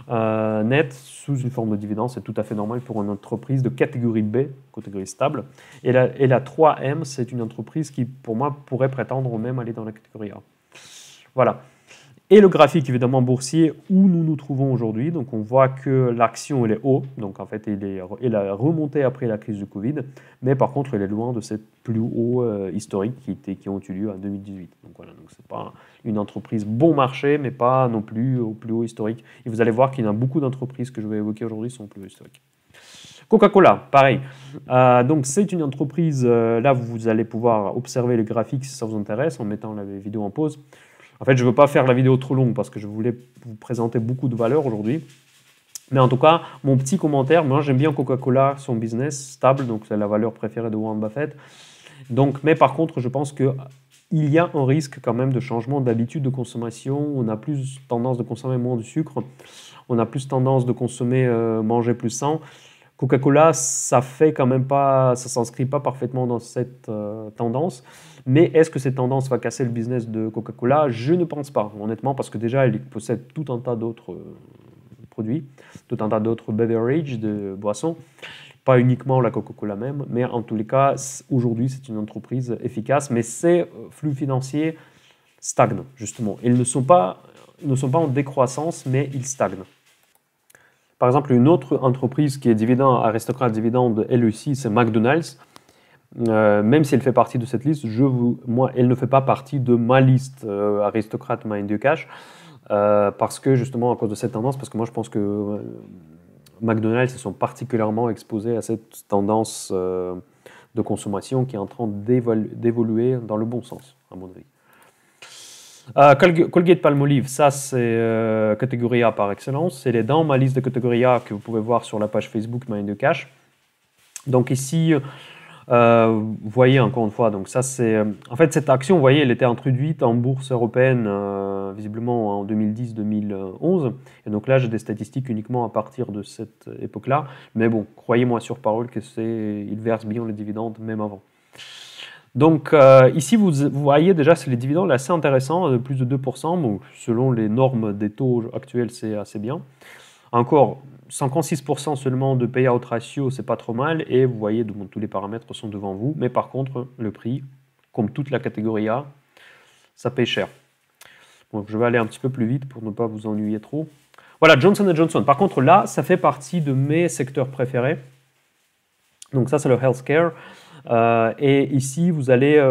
net sous une forme de dividende. C'est tout à fait normal pour une entreprise de catégorie B, catégorie stable. Et la 3M, c'est une entreprise qui, pour moi, pourrait prétendre même aller dans la catégorie A. Voilà. Et le graphique évidemment boursier où nous nous trouvons aujourd'hui. Donc on voit que l'action elle est haut, donc en fait elle a remonté après la crise du Covid, mais par contre elle est loin de cette plus haut historique qui ont eu lieu en 2018. Donc voilà, donc c'est pas une entreprise bon marché, mais pas non plus au plus haut historique. Et vous allez voir qu'il y a beaucoup d'entreprises que je vais évoquer aujourd'hui sont au plus haut historique. Coca-Cola, pareil. Donc c'est une entreprise, là vous allez pouvoir observer les graphiques si ça vous intéresse en mettant la vidéo en pause. En fait, je ne veux pas faire la vidéo trop longue parce que je voulais vous présenter beaucoup de valeurs aujourd'hui. Mais en tout cas, mon petit commentaire, moi j'aime bien Coca-Cola, son business stable, donc c'est la valeur préférée de Warren Buffett. Donc, mais par contre, je pense qu'il y a un risque quand même de changement d'habitude de consommation. On a plus tendance de consommer moins de sucre, on a plus tendance de consommer, manger plus sain. Coca-Cola, ça fait quand même pas, ça s'inscrit pas parfaitement dans cette tendance. Mais est-ce que cette tendance va casser le business de Coca-Cola? Je ne pense pas, honnêtement, parce que déjà, elle possède tout un tas d'autres produits, tout un tas d'autres beverages, de boissons, pas uniquement la Coca-Cola même, mais en tous les cas, aujourd'hui, c'est une entreprise efficace, mais ces flux financiers stagnent, justement. Ils ne sont pas en décroissance, mais ils stagnent. Par exemple, une autre entreprise qui est aristocrate dividende, elle aussi, c'est McDonald's. Même si elle fait partie de cette liste, moi, elle ne fait pas partie de ma liste aristocrate Mind the Cash, parce que justement à cause de cette tendance, parce que moi je pense que McDonald's ils sont particulièrement exposés à cette tendance de consommation qui est en train d'évoluer dans le bon sens, à mon avis. Colgate-Palmolive, ça c'est catégorie A par excellence. Elle est dans ma liste de catégorie A que vous pouvez voir sur la page Facebook Mind the Cash. Donc ici, vous voyez encore une fois, donc ça c'est, en fait cette action, vous voyez, elle était introduite en bourse européenne visiblement en 2010-2011, et donc là j'ai des statistiques uniquement à partir de cette époque-là, mais bon, croyez-moi sur parole que ils versent bien les dividendes même avant. Donc ici vous voyez déjà c'est les dividendes assez intéressants, de plus de 2%, bon, selon les normes des taux actuels c'est assez bien. Encore 56% seulement de payout ratio, c'est pas trop mal, et vous voyez donc tous les paramètres sont devant vous, mais par contre le prix, comme toute la catégorie A, ça paye cher. Donc je vais aller un petit peu plus vite pour ne pas vous ennuyer trop. Voilà, Johnson & Johnson. Par contre là, ça fait partie de mes secteurs préférés. Donc ça c'est le healthcare. Et ici vous allez,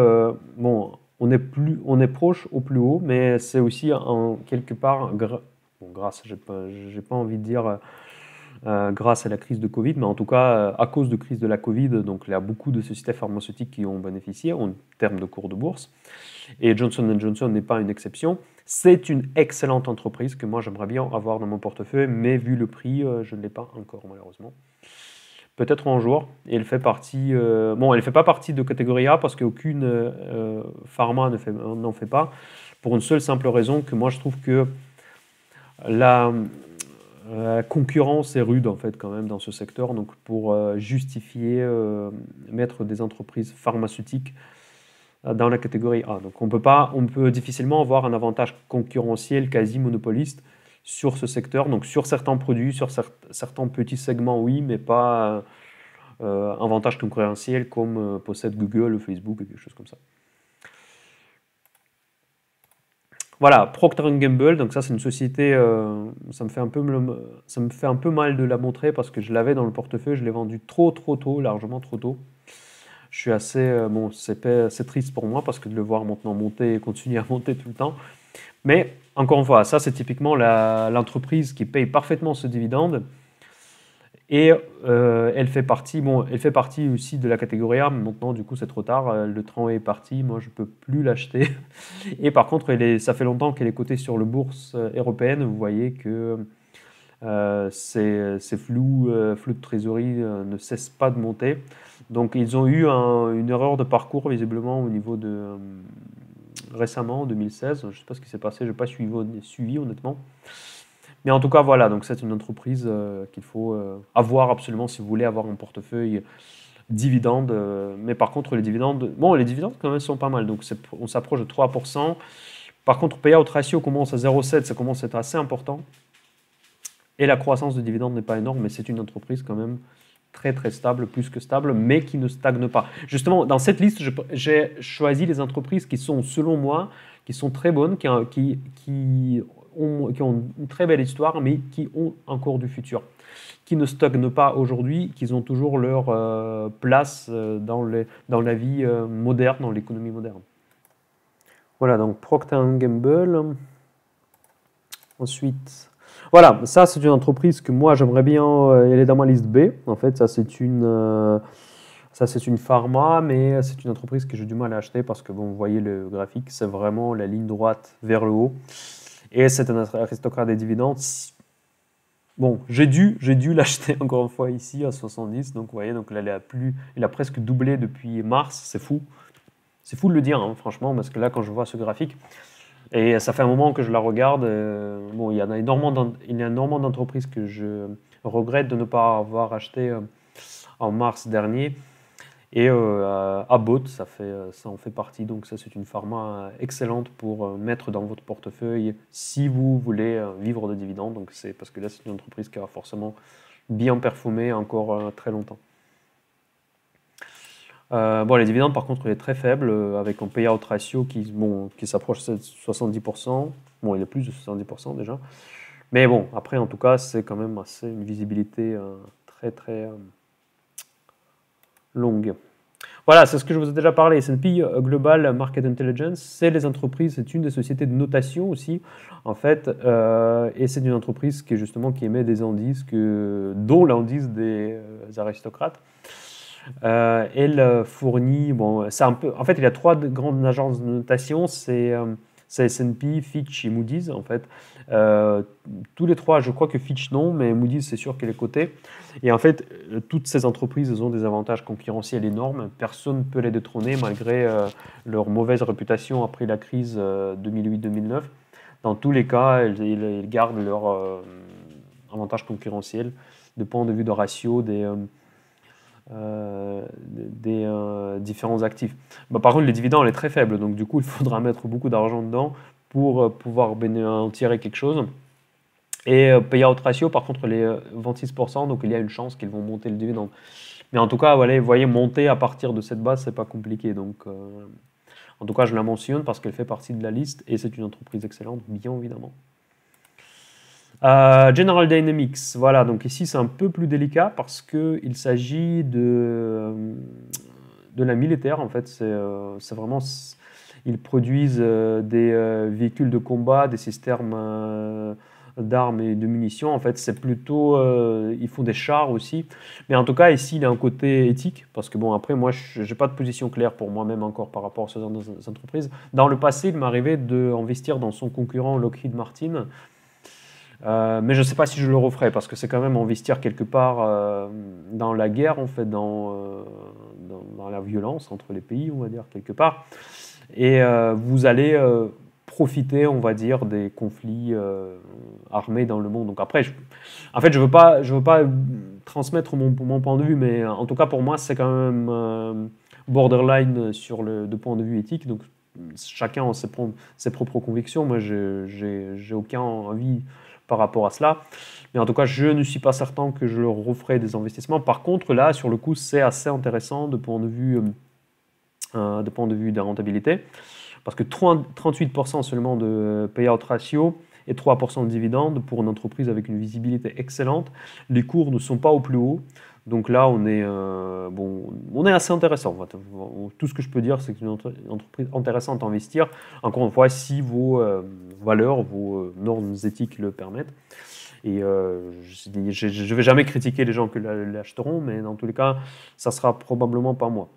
bon, on est proche au plus haut, mais c'est aussi quelque part, bon, grâce, j'ai pas envie de dire grâce à la crise de Covid, mais en tout cas à cause de la crise de la Covid, donc il y a beaucoup de sociétés pharmaceutiques qui ont bénéficié en termes de cours de bourse, et Johnson & Johnson n'est pas une exception. C'est une excellente entreprise que moi j'aimerais bien avoir dans mon portefeuille, mais vu le prix, je ne l'ai pas encore malheureusement. Peut-être un jour, et elle fait partie, bon, elle ne fait pas partie de catégorie A parce qu'aucune pharma n'en fait pas, pour une seule simple raison que moi je trouve que la concurrence est rude en fait quand même dans ce secteur, donc pour justifier mettre des entreprises pharmaceutiques dans la catégorie A. Donc on peut difficilement avoir un avantage concurrentiel quasi monopoliste sur ce secteur, donc sur certains produits, sur certains petits segments oui, mais pas un avantage concurrentiel comme possède Google ou Facebook ou quelque chose comme ça. Voilà, Procter & Gamble, donc ça c'est une société, ça me fait un peu mal de la montrer parce que je l'avais dans le portefeuille, je l'ai vendu trop tôt, largement trop tôt. Je suis assez, bon, c'est triste pour moi parce que de le voir maintenant monter et continuer à monter tout le temps. Mais encore une fois, ça c'est typiquement l'entreprise qui paye parfaitement ce dividende. Et elle fait partie aussi de la catégorie A, mais maintenant du coup c'est trop tard, le train est parti, moi je ne peux plus l'acheter. Et par contre, ça fait longtemps qu'elle est cotée sur la bourse européenne, vous voyez que ces flux de trésorerie ne cessent pas de monter. Donc ils ont eu une erreur de parcours visiblement au niveau de récemment, en 2016, je ne sais pas ce qui s'est passé, je n'ai pas suivi honnêtement. Mais en tout cas, voilà, donc c'est une entreprise qu'il faut avoir absolument si vous voulez avoir un portefeuille dividende. Mais par contre, les dividendes quand même sont pas mal. Donc on s'approche de 3%. Par contre, payout ratio commence à 0,7, ça commence à être assez important. Et la croissance de dividendes n'est pas énorme, mais c'est une entreprise quand même très très stable, plus que stable, mais qui ne stagne pas. Justement, dans cette liste, j'ai choisi les entreprises qui sont, selon moi, qui sont très bonnes, qui ont une très belle histoire, mais qui ont encore du futur, qui ne stagnent pas aujourd'hui, qui ont toujours leur place dans la vie moderne, dans l'économie moderne. Voilà, donc Procter & Gamble. Ensuite, voilà, ça c'est une entreprise que moi j'aimerais bien, elle est dans ma liste B. En fait, ça c'est une pharma, mais c'est une entreprise que j'ai du mal à acheter parce que, bon, vous voyez le graphique, c'est vraiment la ligne droite vers le haut. Et c'est un aristocrate des dividendes. Bon, j'ai dû l'acheter encore une fois ici à 70. Donc, vous voyez, donc là, il a presque doublé depuis mars. C'est fou. C'est fou de le dire, hein, franchement, parce que là, quand je vois ce graphique, et ça fait un moment que je la regarde, bon, il y a énormément d'entreprises que je regrette de ne pas avoir acheté en mars dernier. Et Abbott, ça en fait partie. Donc ça, c'est une pharma excellente pour mettre dans votre portefeuille si vous voulez vivre de dividendes. Donc c'est parce que là, c'est une entreprise qui va forcément bien performer encore très longtemps. Bon, les dividendes, par contre, il est très faible, avec un payout ratio qui s'approche de 70%. Bon, il est plus de 70% déjà. Mais bon, après, en tout cas, c'est quand même assez une visibilité très, très longue. Voilà, c'est ce que je vous ai déjà parlé. S&P Global Market Intelligence, c'est les entreprises, c'est une des sociétés de notation aussi, en fait, et c'est une entreprise qui émet des indices, dont l'indice des aristocrates. Elle fournit, bon, c'est un peu, en fait, il y a trois grandes agences de notation, c'est S&P, Fitch et Moody's, en fait. Tous les trois, je crois que Fitch non, mais Moody's, c'est sûr qu'elle est cotée. Et en fait, toutes ces entreprises ont des avantages concurrentiels énormes. Personne ne peut les détrôner malgré leur mauvaise réputation après la crise 2008-2009. Dans tous les cas, ils gardent leur avantage concurrentiel de point de vue de ratio des différents actifs. Bah, par contre, les dividendes, elle est très faible, donc du coup, il faudra mettre beaucoup d'argent dedans pour pouvoir en tirer quelque chose. Et payout ratio, par contre, elle est 26%, donc il y a une chance qu'ils vont monter le dividende. Mais en tout cas, voilà, vous voyez, monter à partir de cette base, c'est pas compliqué. Donc, en tout cas, je la mentionne parce qu'elle fait partie de la liste et c'est une entreprise excellente, bien évidemment. General Dynamics, voilà, donc ici c'est un peu plus délicat parce qu'il s'agit de la militaire, en fait, c'est vraiment, ils produisent des véhicules de combat, des systèmes d'armes et de munitions, en fait, c'est plutôt, ils font des chars aussi, mais en tout cas ici il y a un côté éthique, parce que bon, après moi je n'ai pas de position claire pour moi-même encore par rapport à ce genre d'entreprise. Dans le passé, il m'arrivait d'investir dans son concurrent Lockheed Martin. Mais je ne sais pas si je le referai parce que c'est quand même investir quelque part dans la guerre, en fait, dans la violence entre les pays, on va dire, quelque part. Et vous allez profiter, on va dire, des conflits armés dans le monde. Donc après, en fait, je veux pas transmettre mon point de vue, mais en tout cas pour moi, c'est quand même borderline de point de vue éthique. Donc chacun a ses propres convictions. Moi, j'ai aucun avis par rapport à cela. Mais en tout cas, je ne suis pas certain que je leur referai des investissements. Par contre, là, sur le coup, c'est assez intéressant de point de vue de la rentabilité. Parce que 38% seulement de payout ratio et 3% de dividendes pour une entreprise avec une visibilité excellente. Les cours ne sont pas au plus haut. Donc là, on est assez intéressant. Tout ce que je peux dire, c'est que c'est une entreprise intéressante à investir. Encore une fois, si vos valeurs, vos normes éthiques le permettent. Et je ne vais jamais critiquer les gens qui l'achèteront, mais dans tous les cas, ça sera probablement pas moi.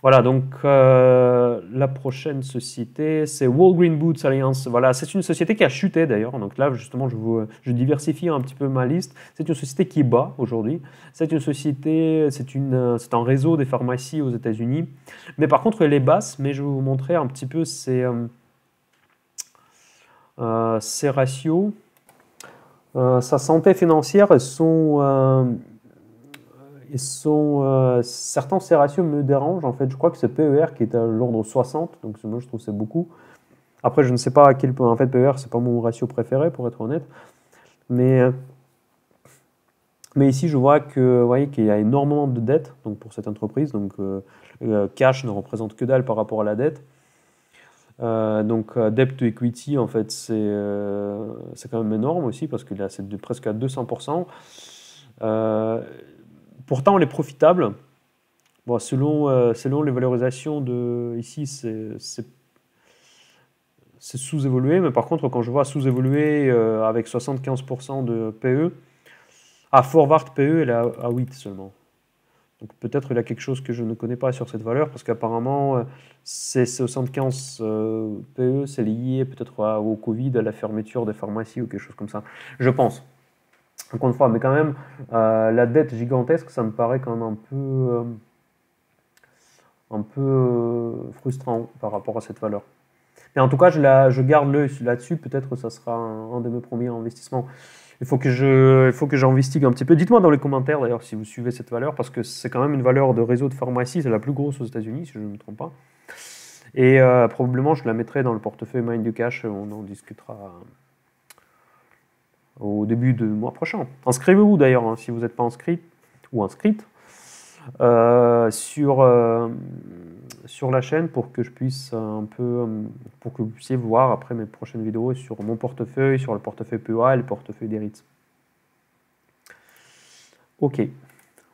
Voilà, donc la prochaine société, c'est Walgreen Boots Alliance. Voilà, c'est une société qui a chuté d'ailleurs. Donc là, justement, je diversifie un petit peu ma liste. C'est une société qui est bas aujourd'hui. C'est une société, c'est un réseau des pharmacies aux États-Unis. Mais par contre, elle est basse. Mais je vais vous montrer un petit peu ses ratios. Sa santé financière, certains de ces ratios me dérangent. En fait, je crois que c'est PER qui est à l'ordre 60, donc moi je trouve que c'est beaucoup. Après, je ne sais pas à quel point. En fait, PER, c'est pas mon ratio préféré, pour être honnête. Mais ici, je vois que, vous voyez, qu'il y a énormément de dettes donc, pour cette entreprise. Donc, cash ne représente que dalle par rapport à la dette. Debt to equity, en fait, c'est quand même énorme aussi parce qu'il est presque à 200%. Pourtant, elle est profitable. Bon, selon les valorisations ici, c'est sous-évolué, mais par contre, quand je vois sous-évolué avec 75% de PE, forward PE, elle est à 8 seulement. Donc peut-être il y a quelque chose que je ne connais pas sur cette valeur, parce qu'apparemment, ces 75 PE, c'est lié peut-être au Covid, à la fermeture des pharmacies ou quelque chose comme ça. Je pense. Encore une fois, mais quand même, la dette gigantesque, ça me paraît quand même un peu frustrant par rapport à cette valeur. Mais en tout cas, je garde l'œil là-dessus. Peut-être que ça sera un de mes premiers investissements. Il faut que j'investigue un petit peu. Dites-moi dans les commentaires d'ailleurs si vous suivez cette valeur, parce que c'est quand même une valeur de réseau de pharmacie. C'est la plus grosse aux États-Unis, si je ne me trompe pas. Et probablement, je la mettrai dans le portefeuille Mind du Cash. On en discutera au début du mois prochain. Inscrivez-vous d'ailleurs, hein, si vous n'êtes pas inscrit ou inscrite. Sur la chaîne pour que je puisse pour que vous puissiez voir après mes prochaines vidéos sur mon portefeuille, sur le portefeuille PEA et le portefeuille des REITs. Ok,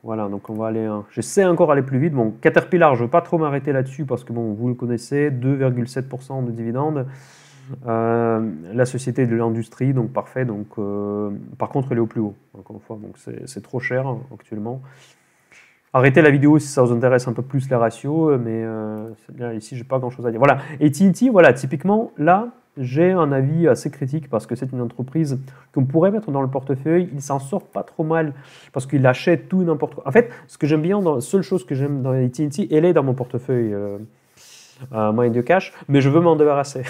voilà, donc on va aller, j'essaie encore d'aller plus vite. Bon, Caterpillar, je ne veux pas trop m'arrêter là-dessus parce que bon, vous le connaissez, 2,7% de dividendes. La société de l'industrie, donc parfait. Donc, par contre, elle est au plus haut, encore une fois, donc c'est trop cher actuellement. Arrêtez la vidéo si ça vous intéresse un peu plus les ratios, mais là, ici, j'ai pas grand-chose à dire. Voilà, et TNT, voilà, typiquement, là, j'ai un avis assez critique parce que c'est une entreprise qu'on pourrait mettre dans le portefeuille. Il s'en sort pas trop mal parce qu'il achète tout et n'importe quoi. En fait, ce que j'aime bien, la seule chose que j'aime dans les TNT, elle est dans mon portefeuille Mind the Cash, mais je veux m'en débarrasser.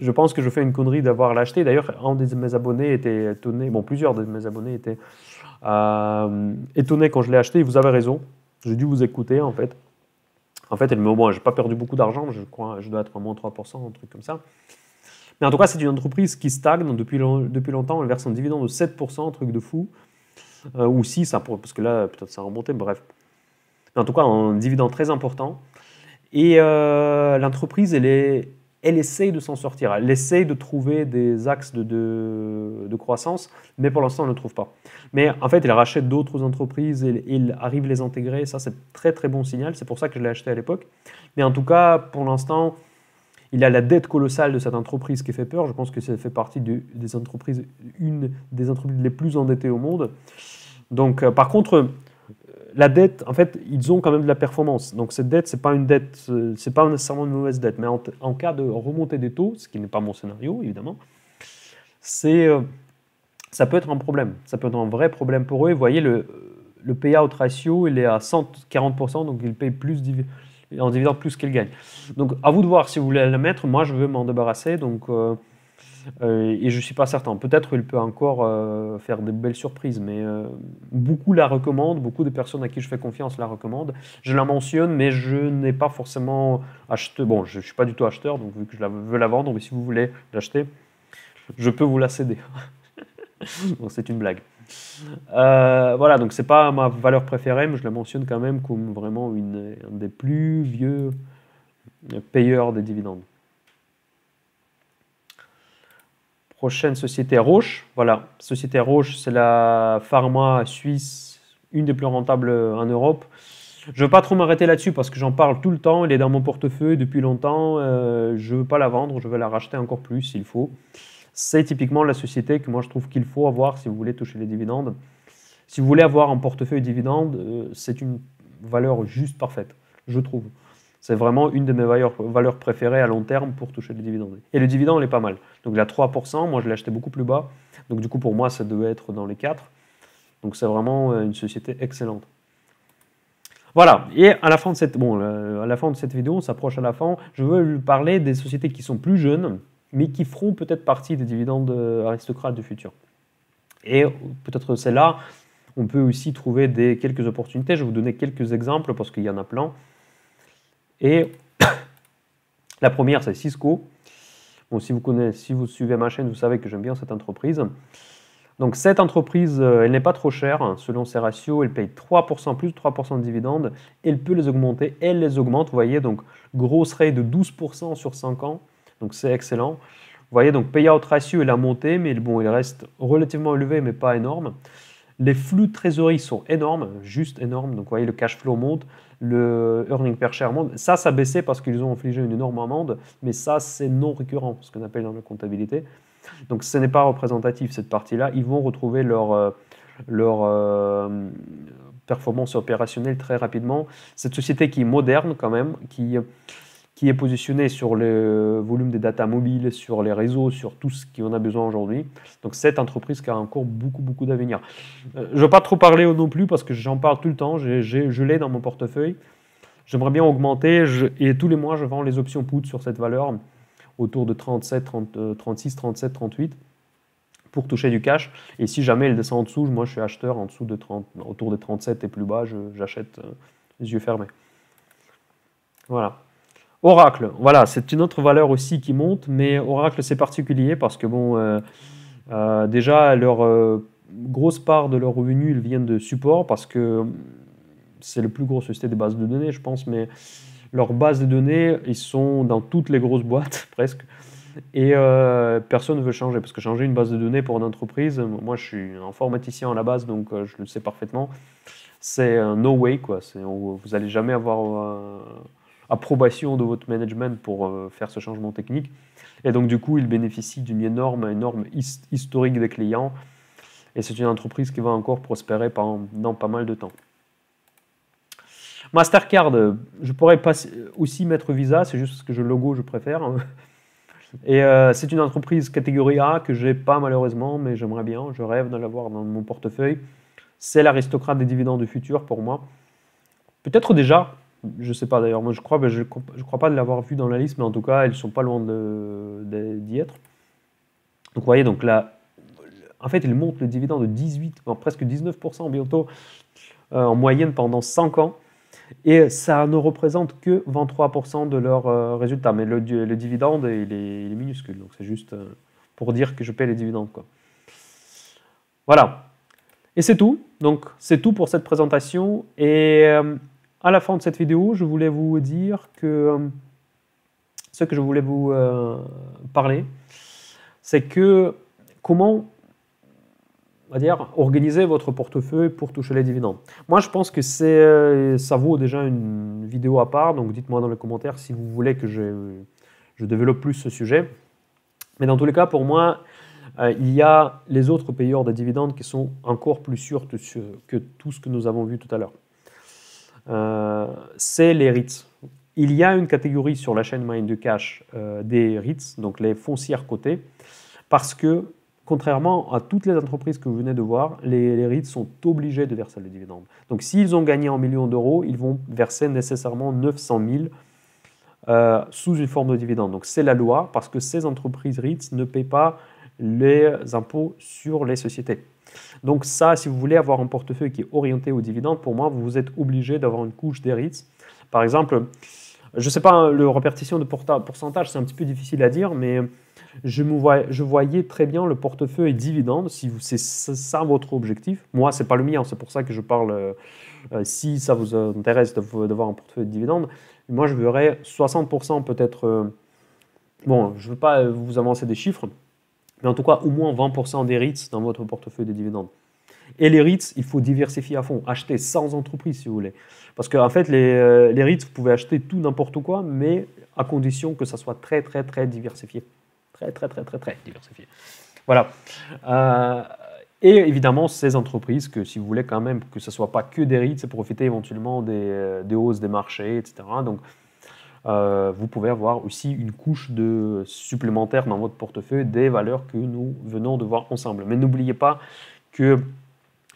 Je pense que je fais une connerie d'avoir l'acheté. D'ailleurs, un de mes abonnés était étonné, bon, plusieurs de mes abonnés étaient étonné quand je l'ai acheté. Vous avez raison, j'ai dû vous écouter en fait. En fait, bon, j'ai pas perdu beaucoup d'argent, je crois, je dois être à moins 3%, un truc comme ça. Mais en tout cas, c'est une entreprise qui stagne depuis longtemps. Elle verse un dividende de 7%, un truc de fou, ou 6, parce que là, peut-être ça a remonté, bref. Mais en tout cas, un dividende très important. Et l'entreprise, elle essaye de s'en sortir, elle essaye de trouver des axes de croissance, mais pour l'instant, elle ne trouve pas. Mais en fait, elle rachète d'autres entreprises, il arrive à les intégrer, ça c'est très très bon signal, c'est pour ça que je l'ai acheté à l'époque. Mais en tout cas, pour l'instant, il a la dette colossale de cette entreprise qui fait peur. Je pense que ça fait partie des entreprises, une des entreprises les plus endettées au monde. Donc, par contre, la dette, en fait, ils ont quand même de la performance. Donc cette dette, c'est pas une dette, c'est pas nécessairement une mauvaise dette, mais en cas de remontée des taux, ce qui n'est pas mon scénario évidemment, ça peut être un problème. Ça peut être un vrai problème pour eux. Vous voyez, le payout ratio, il est à 140%, donc il paye plus en dividende plus qu'il gagne. Donc à vous de voir si vous voulez la mettre. Moi, je veux m'en débarrasser, donc et je ne suis pas certain. Peut-être qu'il peut encore faire de belles surprises, mais beaucoup la recommandent, beaucoup de personnes à qui je fais confiance la recommandent. Je la mentionne, mais je n'ai pas forcément acheté. Bon, je ne suis pas du tout acheteur, donc vu que je veux la vendre, mais si vous voulez l'acheter, je peux vous la céder. Donc c'est une blague. Voilà, donc c'est pas ma valeur préférée, mais je la mentionne quand même comme vraiment un des plus vieux payeurs des dividendes. Prochaine société, Roche. Voilà, société Roche, c'est la pharma suisse, une des plus rentables en Europe. Je ne veux pas trop m'arrêter là-dessus parce que j'en parle tout le temps. Elle est dans mon portefeuille depuis longtemps. Je ne veux pas la vendre, je vais la racheter encore plus s'il faut. C'est typiquement la société que moi je trouve qu'il faut avoir si vous voulez toucher les dividendes. Si vous voulez avoir un portefeuille dividende, c'est une valeur juste parfaite, je trouve. C'est vraiment une de mes valeurs préférées à long terme pour toucher les dividendes. Et le dividende, il est pas mal. Donc il a 3%, moi je l'ai acheté beaucoup plus bas. Donc du coup pour moi ça devait être dans les 4. Donc c'est vraiment une société excellente. Voilà, et à la fin de cette vidéo, on s'approche à la fin, je veux vous parler des sociétés qui sont plus jeunes, mais qui feront peut-être partie des dividendes aristocrates du futur. Et peut-être c'est là, on peut aussi trouver quelques opportunités. Je vais vous donner quelques exemples parce qu'il y en a plein. Et la première, c'est Cisco. Bon, si vous suivez ma chaîne, vous savez que j'aime bien cette entreprise. Donc cette entreprise, elle n'est pas trop chère. Selon ses ratios, elle paye 3%, plus de 3% de dividendes. Elle peut les augmenter. Elle les augmente, vous voyez, donc grosse rate de 12% sur 5 ans. donc c'est excellent. Vous voyez, donc payout ratio, il a monté, mais bon, il reste relativement élevé, mais pas énorme. Les flux de trésorerie sont énormes, juste énormes. Donc, vous voyez, le cash flow monte, le earning per share monte. Ça baissait parce qu'ils ont infligé une énorme amende, mais ça, c'est non récurrent, ce qu'on appelle dans la comptabilité. Donc, ce n'est pas représentatif, cette partie-là. Ils vont retrouver leur performance opérationnelle très rapidement. Cette société qui est moderne quand même, qui est positionnée sur le volume des data mobiles, sur les réseaux, sur tout ce qu'on a besoin aujourd'hui. Donc cette entreprise qui a encore beaucoup d'avenir. Je ne vais pas trop parler non plus parce que j'en parle tout le temps, je l'ai dans mon portefeuille. J'aimerais bien augmenter et tous les mois je vends les options put sur cette valeur autour de 37, 36, 37, 38 pour toucher du cash. Et si jamais elle descend en dessous, moi je suis acheteur en dessous de 30, autour de 37 et plus bas, j'achète les yeux fermés. Voilà. Oracle, voilà, c'est une autre valeur aussi qui monte, mais Oracle c'est particulier parce que bon, déjà leur grosse part de leurs revenus ils viennent de support parce que c'est le plus gros société des bases de données, je pense, mais leurs bases de données, ils sont dans toutes les grosses boîtes presque. Et personne ne veut changer, parce que changer une base de données pour une entreprise, moi je suis informaticien à la base, donc je le sais parfaitement, c'est no way, quoi. Vous n'allez jamais avoir approbation de votre management pour faire ce changement technique. Et donc du coup, il bénéficie d'une énorme historique des clients, et c'est une entreprise qui va encore prospérer dans pas mal de temps. Mastercard, je pourrais aussi mettre Visa, c'est juste que le logo je préfère. Et c'est une entreprise catégorie A que je n'ai pas malheureusement, mais j'aimerais bien, je rêve de l'avoir dans mon portefeuille. C'est l'aristocrate des dividendes du futur pour moi. Peut-être déjà, je ne sais pas d'ailleurs, moi je crois pas de l'avoir vu dans la liste, mais en tout cas, ils ne sont pas loin d'y être. Donc vous voyez, donc là, en fait, ils montent le dividende de 18, presque 19% bientôt, en moyenne pendant 5 ans. Et ça ne représente que 23% de leurs résultats. Mais le dividende, il est minuscule. Donc c'est juste pour dire que je paie les dividendes, quoi. Voilà. Et c'est tout. Donc c'est tout pour cette présentation. Et à la fin de cette vidéo, je voulais vous dire que ce que je voulais vous parler, c'est que comment organiser votre portefeuille pour toucher les dividendes. Moi, je pense que ça vaut déjà une vidéo à part, donc dites-moi dans les commentaires si vous voulez que je développe plus ce sujet. Mais dans tous les cas, pour moi, il y a les autres payeurs de dividendes qui sont encore plus sûrs que tout ce que nous avons vu tout à l'heure. C'est les REITs. Il y a une catégorie sur la chaîne Mind de Cash des REITs, donc les foncières cotées, parce que contrairement à toutes les entreprises que vous venez de voir, les REITs sont obligés de verser les dividendes. Donc s'ils ont gagné en millions d'euros, ils vont verser nécessairement 900 000 sous une forme de dividende. Donc c'est la loi parce que ces entreprises REITs ne paient pas les impôts sur les sociétés. Donc ça, si vous voulez avoir un portefeuille qui est orienté aux dividendes, pour moi, vous êtes obligé d'avoir une couche des REITs. Par exemple, je ne sais pas, le répartition de pourcentage, c'est un petit peu difficile à dire, mais je voyais très bien le portefeuille dividende, si c'est ça votre objectif. Moi, ce n'est pas le mien, c'est pour ça que je parle, si ça vous intéresse d'avoir un portefeuille de dividende, moi je verrais 60% peut-être, bon, je ne veux pas vous avancer des chiffres, mais en tout cas au moins 20% des REITs dans votre portefeuille de dividendes. Et les REITs, il faut diversifier à fond, acheter sans entreprise si vous voulez. Parce qu'en fait, les REITs, vous pouvez acheter tout n'importe quoi, mais à condition que ça soit très diversifié. Très diversifié. Voilà. Et évidemment, ces entreprises, que si vous voulez quand même que ce ne soit pas que des REITs, c'est profiter éventuellement des hausses des marchés, etc. Donc, vous pouvez avoir aussi une couche supplémentaire dans votre portefeuille des valeurs que nous venons de voir ensemble. Mais n'oubliez pas que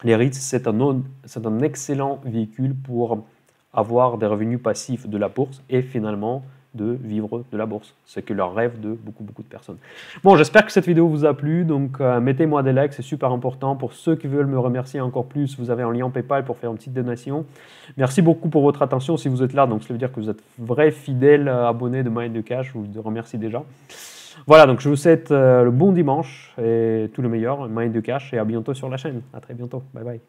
les REITs, c'est un excellent véhicule pour avoir des revenus passifs de la bourse et finalement de vivre de la bourse. C'est que leur rêve de beaucoup de personnes. Bon, j'espère que cette vidéo vous a plu. Donc, mettez-moi des likes, c'est super important. Pour ceux qui veulent me remercier encore plus, vous avez un lien PayPal pour faire une petite donation. Merci beaucoup pour votre attention si vous êtes là. Donc, ça veut dire que vous êtes vrai fidèle abonné de Mind de Cash. Je vous remercie déjà. Voilà, donc je vous souhaite le bon dimanche et tout le meilleur, Mind de Cash, et à bientôt sur la chaîne. À très bientôt. Bye bye.